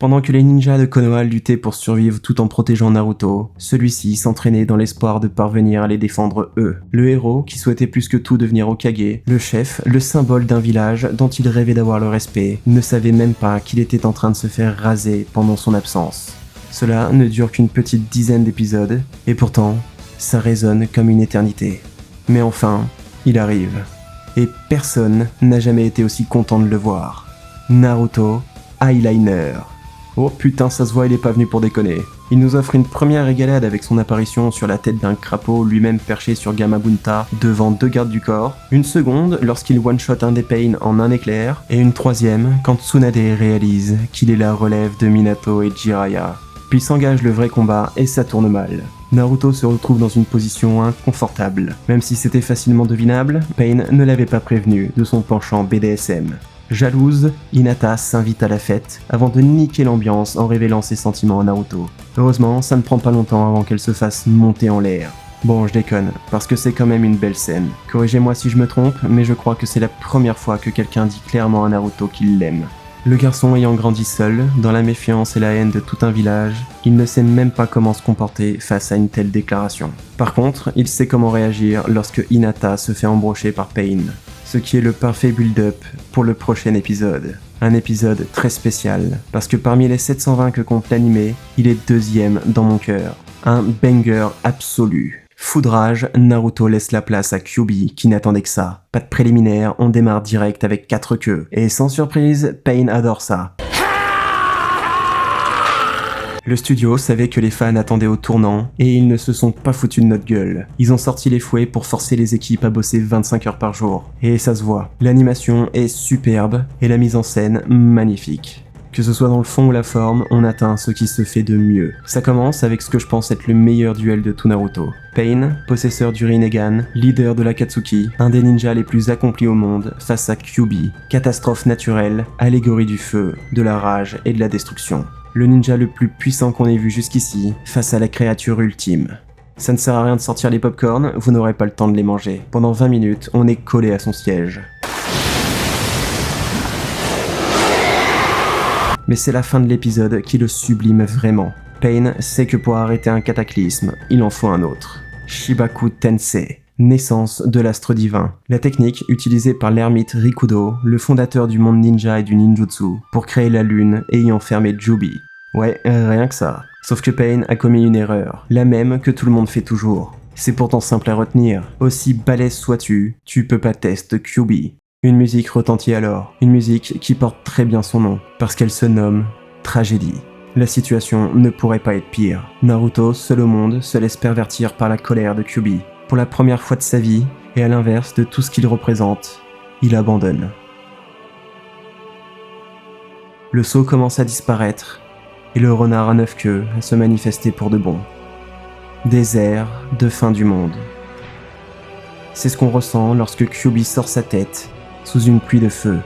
Pendant que les ninjas de Konoha luttaient pour survivre tout en protégeant Naruto, celui-ci s'entraînait dans l'espoir de parvenir à les défendre eux. Le héros, qui souhaitait plus que tout devenir Hokage, le chef, le symbole d'un village dont il rêvait d'avoir le respect, ne savait même pas qu'il était en train de se faire raser pendant son absence. Cela ne dure qu'une petite dizaine d'épisodes, et pourtant, ça résonne comme une éternité. Mais enfin, il arrive. Et personne n'a jamais été aussi content de le voir. Naruto, eyeliner. Oh putain, ça se voit, il est pas venu pour déconner. Il nous offre une première régalade avec son apparition sur la tête d'un crapaud lui-même perché sur Gamabunta devant 2 gardes du corps, une seconde lorsqu'il one-shot un des Pain en un éclair, et une troisième quand Tsunade réalise qu'il est la relève de Minato et Jiraiya. Puis s'engage le vrai combat et ça tourne mal. Naruto se retrouve dans une position inconfortable. Même si c'était facilement devinable, Pain ne l'avait pas prévenu de son penchant BDSM. Jalouse, Hinata s'invite à la fête avant de niquer l'ambiance en révélant ses sentiments à Naruto. Heureusement, ça ne prend pas longtemps avant qu'elle se fasse monter en l'air. Bon, je déconne, parce que c'est quand même une belle scène. Corrigez-moi si je me trompe, mais je crois que c'est la première fois que quelqu'un dit clairement à Naruto qu'il l'aime. Le garçon ayant grandi seul, dans la méfiance et la haine de tout un village, il ne sait même pas comment se comporter face à une telle déclaration. Par contre, il sait comment réagir lorsque Hinata se fait embrocher par Pain. Ce qui est le parfait build-up pour le prochain épisode. Un épisode très spécial, parce que parmi les 720 que compte l'anime, il est 2e dans mon cœur. Un banger absolu. Foudrage, Naruto laisse la place à Kyuubi qui n'attendait que ça. Pas de préliminaire, on démarre direct avec 4 queues. Et sans surprise, Pain adore ça. Le studio savait que les fans attendaient au tournant, et ils ne se sont pas foutus de notre gueule. Ils ont sorti les fouets pour forcer les équipes à bosser 25 heures par jour. Et ça se voit. L'animation est superbe, et la mise en scène magnifique. Que ce soit dans le fond ou la forme, on atteint ce qui se fait de mieux. Ça commence avec ce que je pense être le meilleur duel de tout Naruto. Pain, possesseur du Rinnegan, leader de l'Akatsuki, un des ninjas les plus accomplis au monde, face à Kyuubi, catastrophe naturelle, allégorie du feu, de la rage et de la destruction. Le ninja le plus puissant qu'on ait vu jusqu'ici, face à la créature ultime. Ça ne sert à rien de sortir les popcorn, vous n'aurez pas le temps de les manger. Pendant 20 minutes, on est collé à son siège. Mais c'est la fin de l'épisode qui le sublime vraiment. Pain sait que pour arrêter un cataclysme, il en faut un autre. Shibaku Tensei, naissance de l'astre divin. La technique utilisée par l'ermite Rikudo, le fondateur du monde ninja et du ninjutsu, pour créer la lune et y enfermer Jubi. Ouais, rien que ça. Sauf que Pain a commis une erreur, la même que tout le monde fait toujours. C'est pourtant simple à retenir. Aussi balèze sois-tu, tu peux pas tester Kyuubi. Une musique retentit alors, une musique qui porte très bien son nom, parce qu'elle se nomme Tragédie. La situation ne pourrait pas être pire. Naruto, seul au monde, se laisse pervertir par la colère de Kyuubi. Pour la première fois de sa vie, et à l'inverse de tout ce qu'il représente, il abandonne. Le sceau commence à disparaître, et le renard à 9 queues à se manifester pour de bon. Désert de fin du monde. C'est ce qu'on ressent lorsque Kyuubi sort sa tête sous une pluie de feu.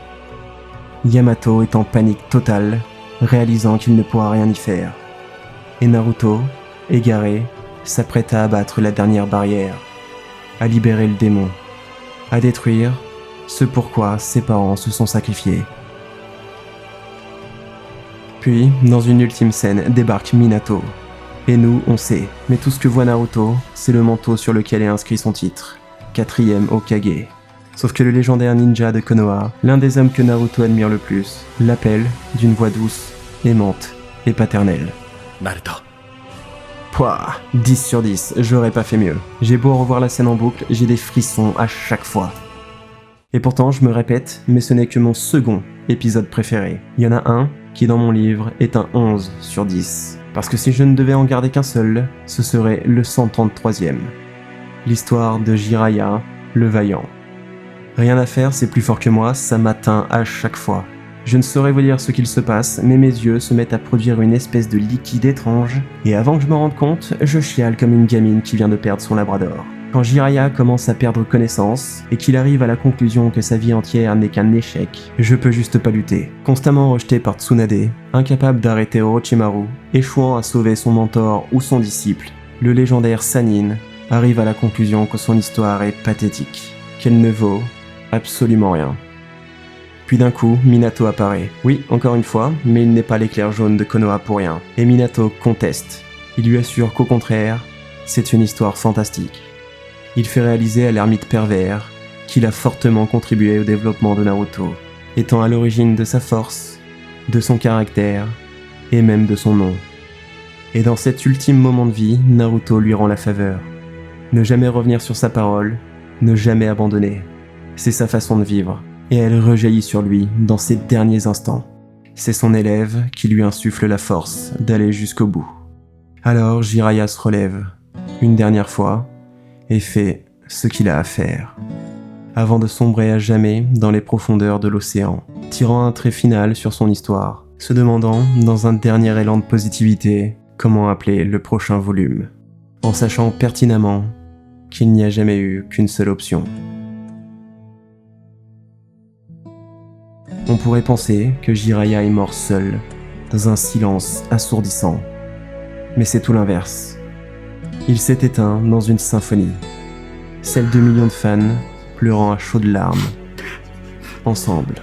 Yamato est en panique totale, réalisant qu'il ne pourra rien y faire. Et Naruto, égaré, s'apprête à abattre la dernière barrière, à libérer le démon, à détruire ce pourquoi ses parents se sont sacrifiés. Puis, dans une ultime scène, débarque Minato. Et nous, on sait, mais tout ce que voit Naruto, c'est le manteau sur lequel est inscrit son titre, 4e Hokage. Sauf que le légendaire ninja de Konoha, l'un des hommes que Naruto admire le plus, l'appelle d'une voix douce, aimante et paternelle. Naruto. Pouah, 10 sur 10, j'aurais pas fait mieux. J'ai beau revoir la scène en boucle, j'ai des frissons à chaque fois. Et pourtant, je me répète, mais ce n'est que mon second épisode préféré. Il y en a un qui, dans mon livre, est un 11 sur 10. Parce que si je ne devais en garder qu'un seul, ce serait le 133e. L'histoire de Jiraiya, le vaillant. Rien à faire, c'est plus fort que moi, ça m'atteint à chaque fois. Je ne saurais vous dire ce qu'il se passe, mais mes yeux se mettent à produire une espèce de liquide étrange, et avant que je me rende compte, je chiale comme une gamine qui vient de perdre son labrador. Quand Jiraiya commence à perdre connaissance et qu'il arrive à la conclusion que sa vie entière n'est qu'un échec, je peux juste pas lutter. Constamment rejeté par Tsunade, incapable d'arrêter Orochimaru, échouant à sauver son mentor ou son disciple, le légendaire Sannin arrive à la conclusion que son histoire est pathétique, qu'elle ne vaut absolument rien. Puis d'un coup, Minato apparaît. Oui, encore une fois, mais il n'est pas l'éclair jaune de Konoha pour rien. Et Minato conteste. Il lui assure qu'au contraire, c'est une histoire fantastique. Il fait réaliser à l'ermite pervers qu'il a fortement contribué au développement de Naruto, étant à l'origine de sa force, de son caractère et même de son nom. Et dans cet ultime moment de vie, Naruto lui rend la faveur. Ne jamais revenir sur sa parole, ne jamais abandonner. C'est sa façon de vivre, et elle rejaillit sur lui dans ses derniers instants. C'est son élève qui lui insuffle la force d'aller jusqu'au bout. Alors Jiraiya se relève, une dernière fois, et fait ce qu'il a à faire, avant de sombrer à jamais dans les profondeurs de l'océan, tirant un trait final sur son histoire, se demandant, dans un dernier élan de positivité, comment appeler le prochain volume, en sachant pertinemment qu'il n'y a jamais eu qu'une seule option. On pourrait penser que Jiraiya est mort seul, dans un silence assourdissant, mais c'est tout l'inverse. Il s'est éteint dans une symphonie, celle de millions de fans pleurant à chaudes larmes, ensemble.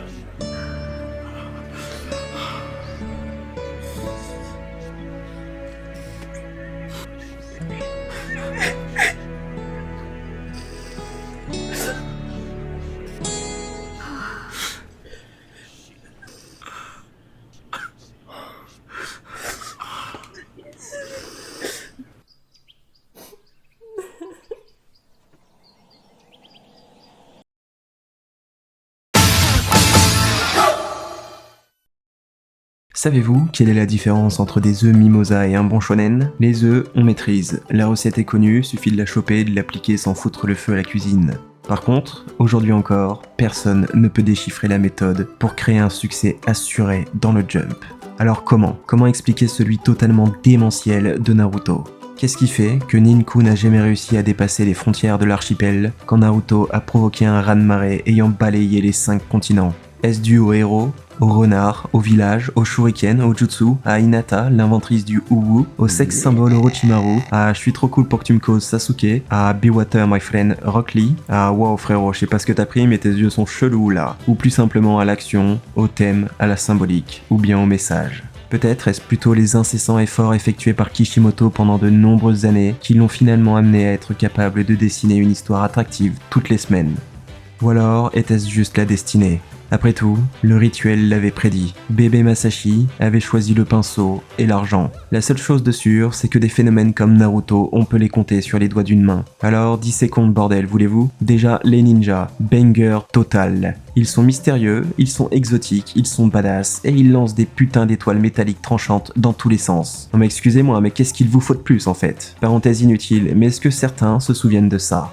Savez-vous quelle est la différence entre des œufs mimosa et un bon shonen? Les œufs, on maîtrise. La recette est connue, suffit de la choper et de l'appliquer sans foutre le feu à la cuisine. Par contre, aujourd'hui encore, personne ne peut déchiffrer la méthode pour créer un succès assuré dans le Jump. Alors comment expliquer celui totalement démentiel de Naruto? Qu'est-ce qui fait que Ninku n'a jamais réussi à dépasser les frontières de l'archipel quand Naruto a provoqué un raz-de-marée ayant balayé les 5 continents? Est-ce dû au héros, au renard, au village, au shuriken, au jutsu, à Hinata, l'inventrice du Uwu, au sex symbole Orochimaru, à je suis trop cool pour que tu me causes Sasuke, à Be Water my friend Rock Lee, à wow frérot je sais pas ce que t'as pris mais tes yeux sont chelous là, ou plus simplement à l'action, au thème, à la symbolique, ou bien au message. Peut-être est-ce plutôt les incessants efforts effectués par Kishimoto pendant de nombreuses années qui l'ont finalement amené à être capable de dessiner une histoire attractive toutes les semaines. Ou alors était-ce juste la destinée? Après tout, le rituel l'avait prédit. Bébé Masashi avait choisi le pinceau et l'argent. La seule chose de sûre, c'est que des phénomènes comme Naruto, on peut les compter sur les doigts d'une main. Alors, 10 secondes bordel, voulez-vous? Déjà, les ninjas, banger total. Ils sont mystérieux, ils sont exotiques, ils sont badass, et ils lancent des putains d'étoiles métalliques tranchantes dans tous les sens. Non mais excusez-moi, mais qu'est-ce qu'il vous faut de plus en fait? Parenthèse inutile, mais est-ce que certains se souviennent de ça?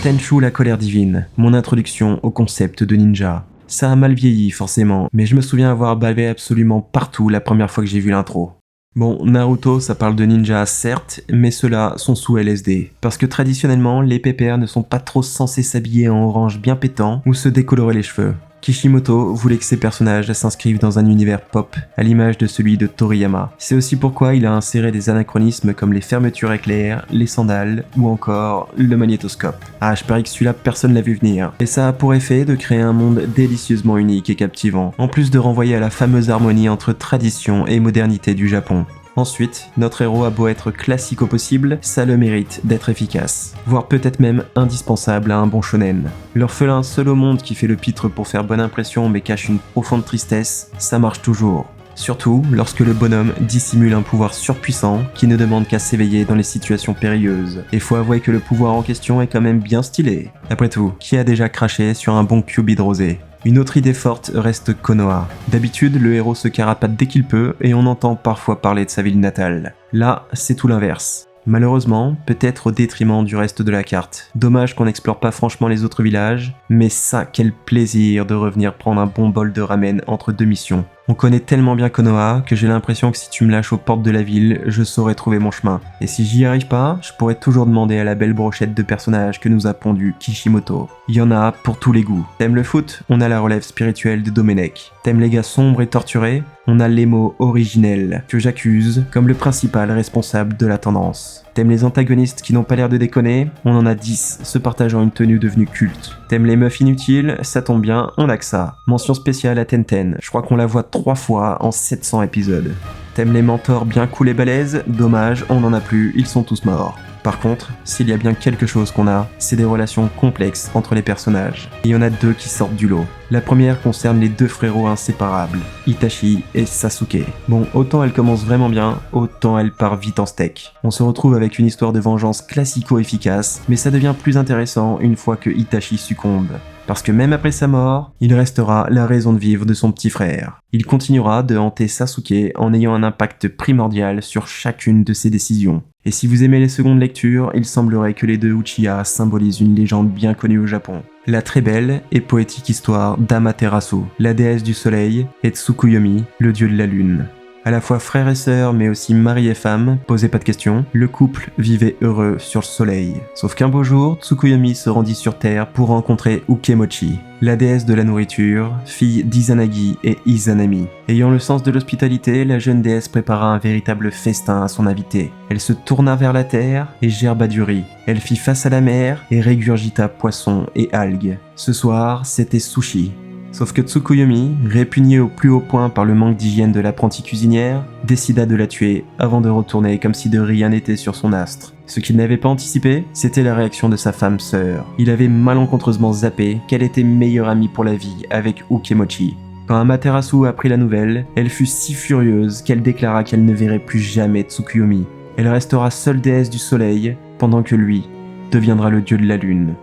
Tenchu la colère divine, mon introduction au concept de ninja. Ça a mal vieilli forcément, mais je me souviens avoir bavé absolument partout la première fois que j'ai vu l'intro. Bon, Naruto ça parle de ninja certes, mais ceux-là sont sous LSD. Parce que traditionnellement, les pépères ne sont pas trop censés s'habiller en orange bien pétant ou se décolorer les cheveux. Kishimoto voulait que ses personnages s'inscrivent dans un univers pop, à l'image de celui de Toriyama. C'est aussi pourquoi il a inséré des anachronismes comme les fermetures éclairs, les sandales, ou encore le magnétoscope. Ah, je parie que celui-là personne l'a vu venir. Et ça a pour effet de créer un monde délicieusement unique et captivant, en plus de renvoyer à la fameuse harmonie entre tradition et modernité du Japon. Ensuite, notre héros a beau être classique au possible, ça le mérite d'être efficace, voire peut-être même indispensable à un bon shonen. L'orphelin seul au monde qui fait le pitre pour faire bonne impression mais cache une profonde tristesse, ça marche toujours. Surtout lorsque le bonhomme dissimule un pouvoir surpuissant qui ne demande qu'à s'éveiller dans les situations périlleuses. Et faut avouer que le pouvoir en question est quand même bien stylé. Après tout, qui a déjà craché sur un bon Kyubid rosé? Une autre idée forte reste Konoha. D'habitude, le héros se carapate dès qu'il peut et on entend parfois parler de sa ville natale. Là, c'est tout l'inverse. Malheureusement, peut-être au détriment du reste de la carte. Dommage qu'on n'explore pas franchement les autres villages, mais ça, quel plaisir de revenir prendre un bon bol de ramen entre deux missions. On connaît tellement bien Konoha que j'ai l'impression que si tu me lâches aux portes de la ville, je saurais trouver mon chemin. Et si j'y arrive pas, je pourrais toujours demander à la belle brochette de personnages que nous a pondu Kishimoto. Il y en a pour tous les goûts. T'aimes le foot? On a la relève spirituelle de Domenech. T'aimes les gars sombres et torturés? On a l'emo originel, que j'accuse comme le principal responsable de la tendance. T'aimes les antagonistes qui n'ont pas l'air de déconner? On en a 10, se partageant une tenue devenue culte. T'aimes les meufs inutiles? Ça tombe bien, on a que ça. Mention spéciale à Tenten, je crois qu'on la voit 3 fois en 700 épisodes. T'aimes les mentors bien cool et balèzes? Dommage, on n'en a plus, ils sont tous morts. Par contre, s'il y a bien quelque chose qu'on a, c'est des relations complexes entre les personnages. Il y en a 2 qui sortent du lot. La première concerne les 2 frérots inséparables, Itachi et Sasuke. Bon, autant elle commence vraiment bien, autant elle part vite en steak. On se retrouve avec une histoire de vengeance classico-efficace, mais ça devient plus intéressant une fois que Itachi succombe. Parce que même après sa mort, il restera la raison de vivre de son petit frère. Il continuera de hanter Sasuke en ayant un impact primordial sur chacune de ses décisions. Et si vous aimez les secondes lectures, il semblerait que les 2 Uchiha symbolisent une légende bien connue au Japon. La très belle et poétique histoire d'Amaterasu, la déesse du soleil, et Tsukuyomi, le dieu de la lune. À la fois frère et sœur, mais aussi mari et femme, posez pas de questions, le couple vivait heureux sur le soleil. Sauf qu'un beau jour, Tsukuyomi se rendit sur Terre pour rencontrer Ukemochi, la déesse de la nourriture, fille d'Izanagi et Izanami. Ayant le sens de l'hospitalité, la jeune déesse prépara un véritable festin à son invité. Elle se tourna vers la terre et gerba du riz. Elle fit face à la mer et régurgita poissons et algues. Ce soir, c'était sushi. Sauf que Tsukuyomi, répugné au plus haut point par le manque d'hygiène de l'apprentie cuisinière, décida de la tuer avant de retourner comme si de rien n'était sur son astre. Ce qu'il n'avait pas anticipé, c'était la réaction de sa femme sœur. Il avait malencontreusement zappé qu'elle était meilleure amie pour la vie avec Ukemochi. Quand Amaterasu apprit la nouvelle, elle fut si furieuse qu'elle déclara qu'elle ne verrait plus jamais Tsukuyomi. Elle restera seule déesse du soleil, pendant que lui deviendra le dieu de la lune.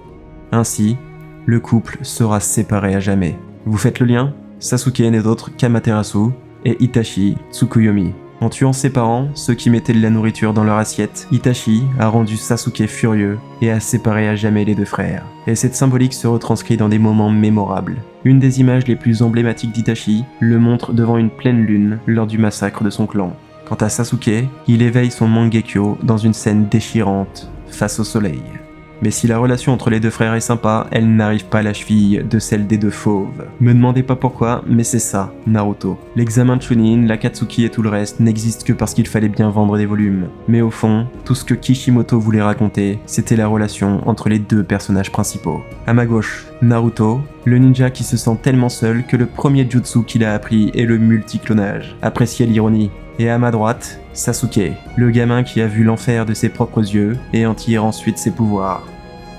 Ainsi, le couple sera séparé à jamais. Vous faites le lien? Sasuke n'est autre qu'Amaterasu et Itachi Tsukuyomi. En tuant ses parents, ceux qui mettaient de la nourriture dans leur assiette, Itachi a rendu Sasuke furieux et a séparé à jamais les 2 frères. Et cette symbolique se retranscrit dans des moments mémorables. Une des images les plus emblématiques d'Itachi le montre devant une pleine lune lors du massacre de son clan. Quant à Sasuke, il éveille son Mangekyo dans une scène déchirante face au soleil. Mais si la relation entre les 2 frères est sympa, elle n'arrive pas à la cheville de celle des 2 fauves. Me demandez pas pourquoi, mais c'est ça, Naruto. L'examen de Chunin, l'Akatsuki et tout le reste n'existent que parce qu'il fallait bien vendre des volumes. Mais au fond, tout ce que Kishimoto voulait raconter, c'était la relation entre les 2 personnages principaux. À ma gauche, Naruto, le ninja qui se sent tellement seul que le premier jutsu qu'il a appris est le multiclonage. Appréciez l'ironie. Et à ma droite, Sasuke, le gamin qui a vu l'enfer de ses propres yeux et en tire ensuite ses pouvoirs.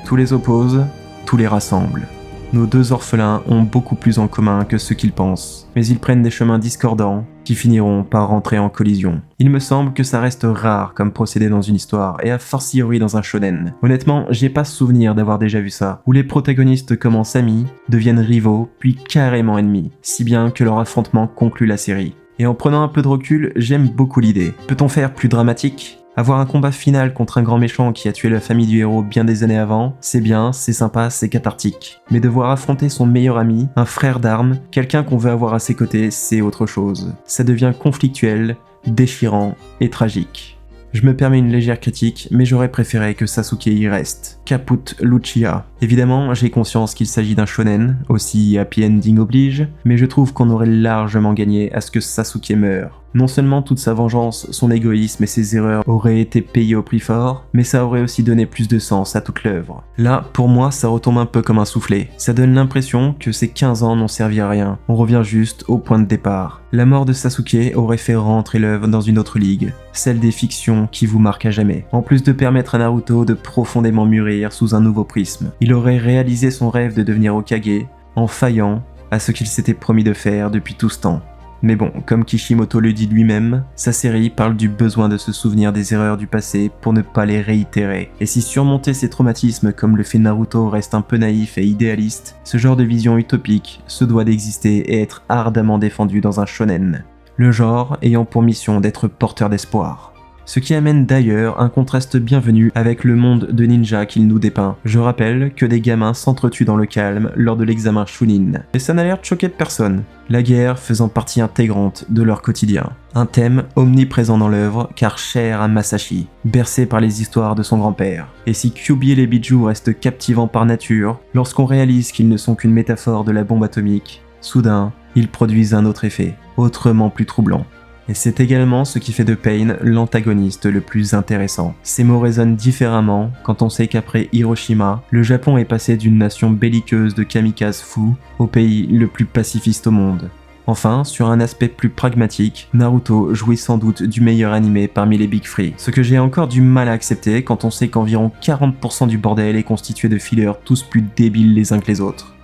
Tous les opposent, tous les rassemblent. Nos 2 orphelins ont beaucoup plus en commun que ce qu'ils pensent, mais ils prennent des chemins discordants qui finiront par rentrer en collision. Il me semble que ça reste rare comme procédé dans une histoire, et a fortiori dans un shonen. Honnêtement, j'ai pas souvenir d'avoir déjà vu ça, où les protagonistes commencent amis, deviennent rivaux, puis carrément ennemis, si bien que leur affrontement conclut la série. Et en prenant un peu de recul, j'aime beaucoup l'idée. Peut-on faire plus dramatique ? Avoir un combat final contre un grand méchant qui a tué la famille du héros bien des années avant, c'est bien, c'est sympa, c'est cathartique. Mais devoir affronter son meilleur ami, un frère d'armes, quelqu'un qu'on veut avoir à ses côtés, c'est autre chose. Ça devient conflictuel, déchirant et tragique. Je me permets une légère critique, mais j'aurais préféré que Sasuke y reste. Caput Lucia. Évidemment, j'ai conscience qu'il s'agit d'un shonen, aussi happy ending oblige, mais je trouve qu'on aurait largement gagné à ce que Sasuke meure. Non seulement toute sa vengeance, son égoïsme et ses erreurs auraient été payés au prix fort, mais ça aurait aussi donné plus de sens à toute l'œuvre. Là, pour moi, ça retombe un peu comme un soufflet. Ça donne l'impression que ces 15 ans n'ont servi à rien. On revient juste au point de départ. La mort de Sasuke aurait fait rentrer l'œuvre dans une autre ligue, celle des fictions qui vous marquent à jamais. En plus de permettre à Naruto de profondément mûrir sous un nouveau prisme, il aurait réalisé son rêve de devenir Hokage en faillant à ce qu'il s'était promis de faire depuis tout ce temps. Mais bon, comme Kishimoto le dit lui-même, sa série parle du besoin de se souvenir des erreurs du passé pour ne pas les réitérer. Et si surmonter ces traumatismes comme le fait Naruto reste un peu naïf et idéaliste, ce genre de vision utopique se doit d'exister et être ardemment défendu dans un shonen. Le genre ayant pour mission d'être porteur d'espoir. Ce qui amène d'ailleurs un contraste bienvenu avec le monde de ninja qu'il nous dépeint. Je rappelle que des gamins s'entretuent dans le calme lors de l'examen Chunin. Et ça n'a l'air de choquer de personne, la guerre faisant partie intégrante de leur quotidien. Un thème omniprésent dans l'œuvre car cher à Masashi, bercé par les histoires de son grand-père. Et si Kyuubi et les Biju restent captivants par nature, lorsqu'on réalise qu'ils ne sont qu'une métaphore de la bombe atomique, soudain, ils produisent un autre effet, autrement plus troublant. Et c'est également ce qui fait de Pain l'antagoniste le plus intéressant. Ces mots résonnent différemment quand on sait qu'après Hiroshima, le Japon est passé d'une nation belliqueuse de kamikazes fous au pays le plus pacifiste au monde. Enfin, sur un aspect plus pragmatique, Naruto jouit sans doute du meilleur animé parmi les Big Three. Ce que j'ai encore du mal à accepter quand on sait qu'environ 40% du bordel est constitué de fillers tous plus débiles les uns que les autres.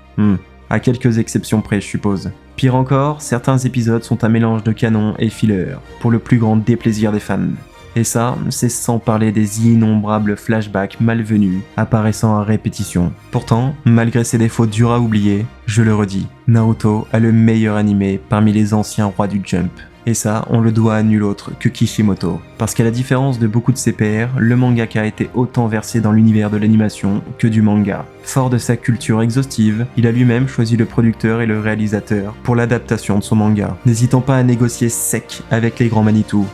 À quelques exceptions près, je suppose. Pire encore, certains épisodes sont un mélange de canon et filler, pour le plus grand déplaisir des fans. Et ça, c'est sans parler des innombrables flashbacks malvenus apparaissant à répétition. Pourtant, malgré ses défauts durs à oublier, je le redis, Naruto a le meilleur animé parmi les anciens rois du Jump. Et ça, on le doit à nul autre que Kishimoto. Parce qu'à la différence de beaucoup de ses pairs, le mangaka a été autant versé dans l'univers de l'animation que du manga. Fort de sa culture exhaustive, il a lui-même choisi le producteur et le réalisateur pour l'adaptation de son manga, n'hésitant pas à négocier sec avec les grands Manitou.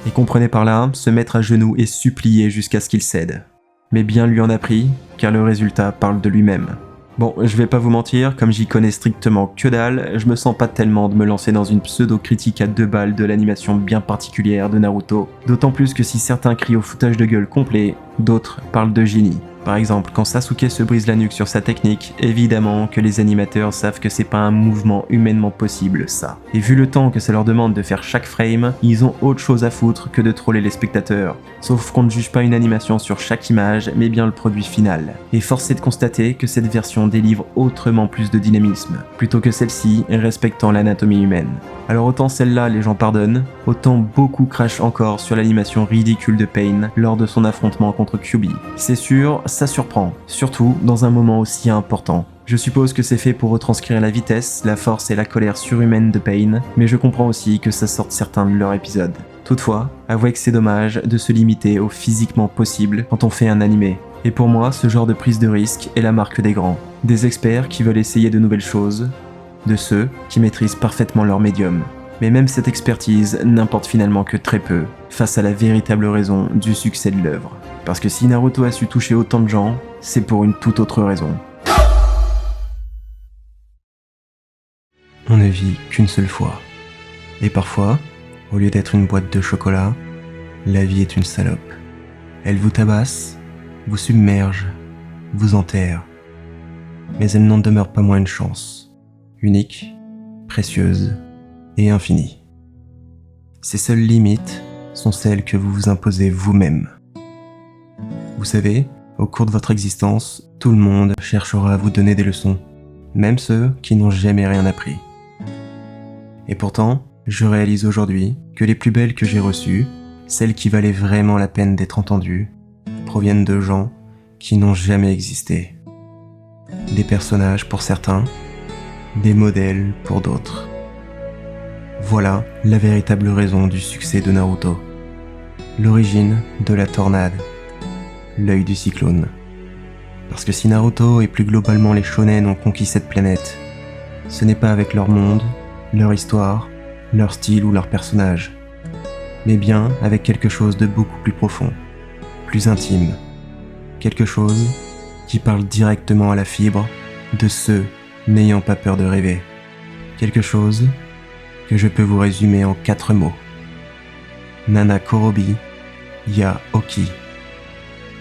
Et comprenez par là, se mettre à genoux et supplier jusqu'à ce qu'il cède. Mais bien lui en a pris, car le résultat parle de lui-même. Bon, je vais pas vous mentir, comme j'y connais strictement que dalle, je me sens pas tellement de me lancer dans une pseudo-critique à 2 balles de l'animation bien particulière de Naruto. D'autant plus que si certains crient au foutage de gueule complet, d'autres parlent de génie. Par exemple, quand Sasuke se brise la nuque sur sa technique, évidemment que les animateurs savent que c'est pas un mouvement humainement possible, ça. Et vu le temps que ça leur demande de faire chaque frame, ils ont autre chose à foutre que de troller les spectateurs. Sauf qu'on ne juge pas une animation sur chaque image, mais bien le produit final. Et force est de constater que cette version délivre autrement plus de dynamisme, plutôt que celle-ci respectant l'anatomie humaine. Alors autant celle-là les gens pardonnent, autant beaucoup crachent encore sur l'animation ridicule de Pain lors de son affrontement contre Kyuubi. C'est sûr, ça surprend, surtout dans un moment aussi important. Je suppose que c'est fait pour retranscrire la vitesse, la force et la colère surhumaine de Pain, mais je comprends aussi que ça sorte certains de leurs épisodes. Toutefois, avouez que c'est dommage de se limiter au physiquement possible quand on fait un animé. Et pour moi, ce genre de prise de risque est la marque des grands. Des experts qui veulent essayer de nouvelles choses, de ceux qui maîtrisent parfaitement leur médium. Mais même cette expertise n'importe finalement que très peu face à la véritable raison du succès de l'œuvre. Parce que si Naruto a su toucher autant de gens, c'est pour une toute autre raison. On ne vit qu'une seule fois. Et parfois, au lieu d'être une boîte de chocolat, la vie est une salope. Elle vous tabasse, vous submerge, vous enterre. Mais elle n'en demeure pas moins une chance. Unique, précieuse et infinie. Ces seules limites sont celles que vous vous imposez vous-même. Vous savez, au cours de votre existence, tout le monde cherchera à vous donner des leçons, même ceux qui n'ont jamais rien appris. Et pourtant, je réalise aujourd'hui que les plus belles que j'ai reçues, celles qui valaient vraiment la peine d'être entendues, proviennent de gens qui n'ont jamais existé. Des personnages pour certains, des modèles pour d'autres. Voilà la véritable raison du succès de Naruto. L'origine de la tornade, l'œil du cyclone. Parce que si Naruto et plus globalement les shonen ont conquis cette planète, ce n'est pas avec leur monde, leur histoire, leur style ou leurs personnages, mais bien avec quelque chose de beaucoup plus profond, plus intime, quelque chose qui parle directement à la fibre de ceux n'ayant pas peur de rêver, quelque chose que je peux vous résumer en 4 mots. Nana Korobi, Ya Oki.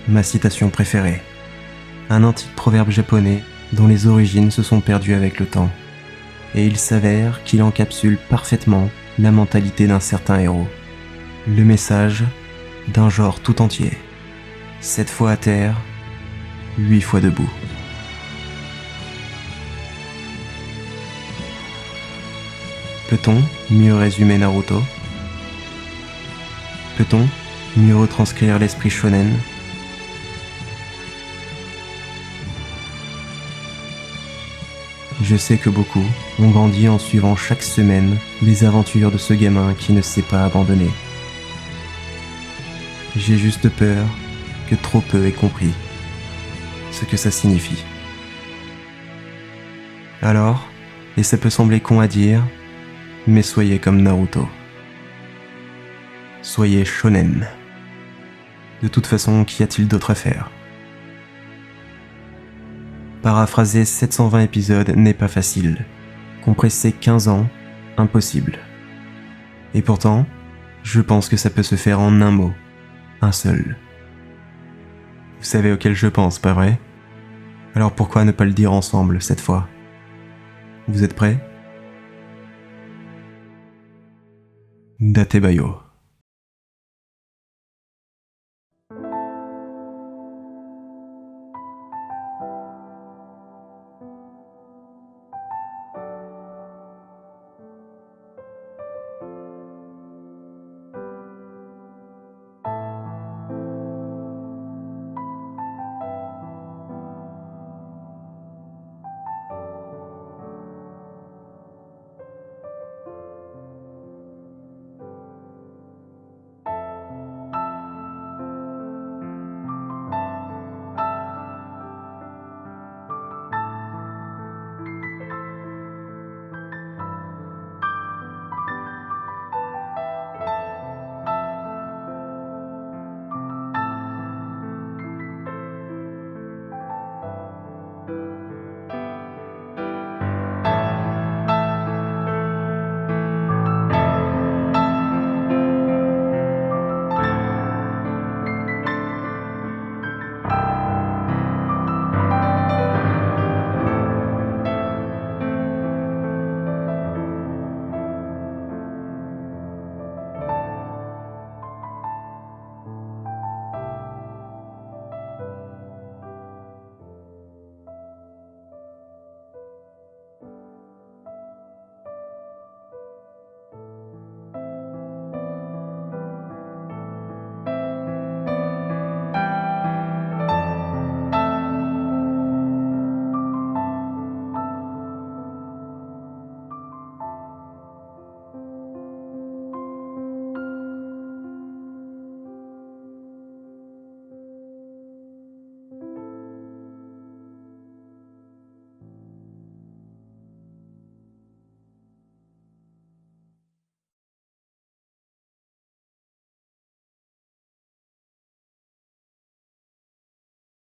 Ma citation préférée. Un antique proverbe japonais dont les origines se sont perdues avec le temps. Et il s'avère qu'il encapsule parfaitement la mentalité d'un certain héros. Le message d'un genre tout entier. 7 fois à terre, 8 fois debout. Peut-on mieux résumer Naruto? Peut-on mieux retranscrire l'esprit shonen? Je sais que beaucoup ont grandi en suivant chaque semaine les aventures de ce gamin qui ne s'est pas abandonné. J'ai juste peur que trop peu aient compris ce que ça signifie. Alors, et ça peut sembler con à dire, mais soyez comme Naruto. Soyez shonen. De toute façon, qu'y a-t-il d'autre à faire? Paraphraser 720 épisodes n'est pas facile. Compresser 15 ans, impossible. Et pourtant, je pense que ça peut se faire en un mot, un seul. Vous savez auquel je pense, pas vrai? Alors pourquoi ne pas le dire ensemble cette fois? Vous êtes prêts? Datebayo.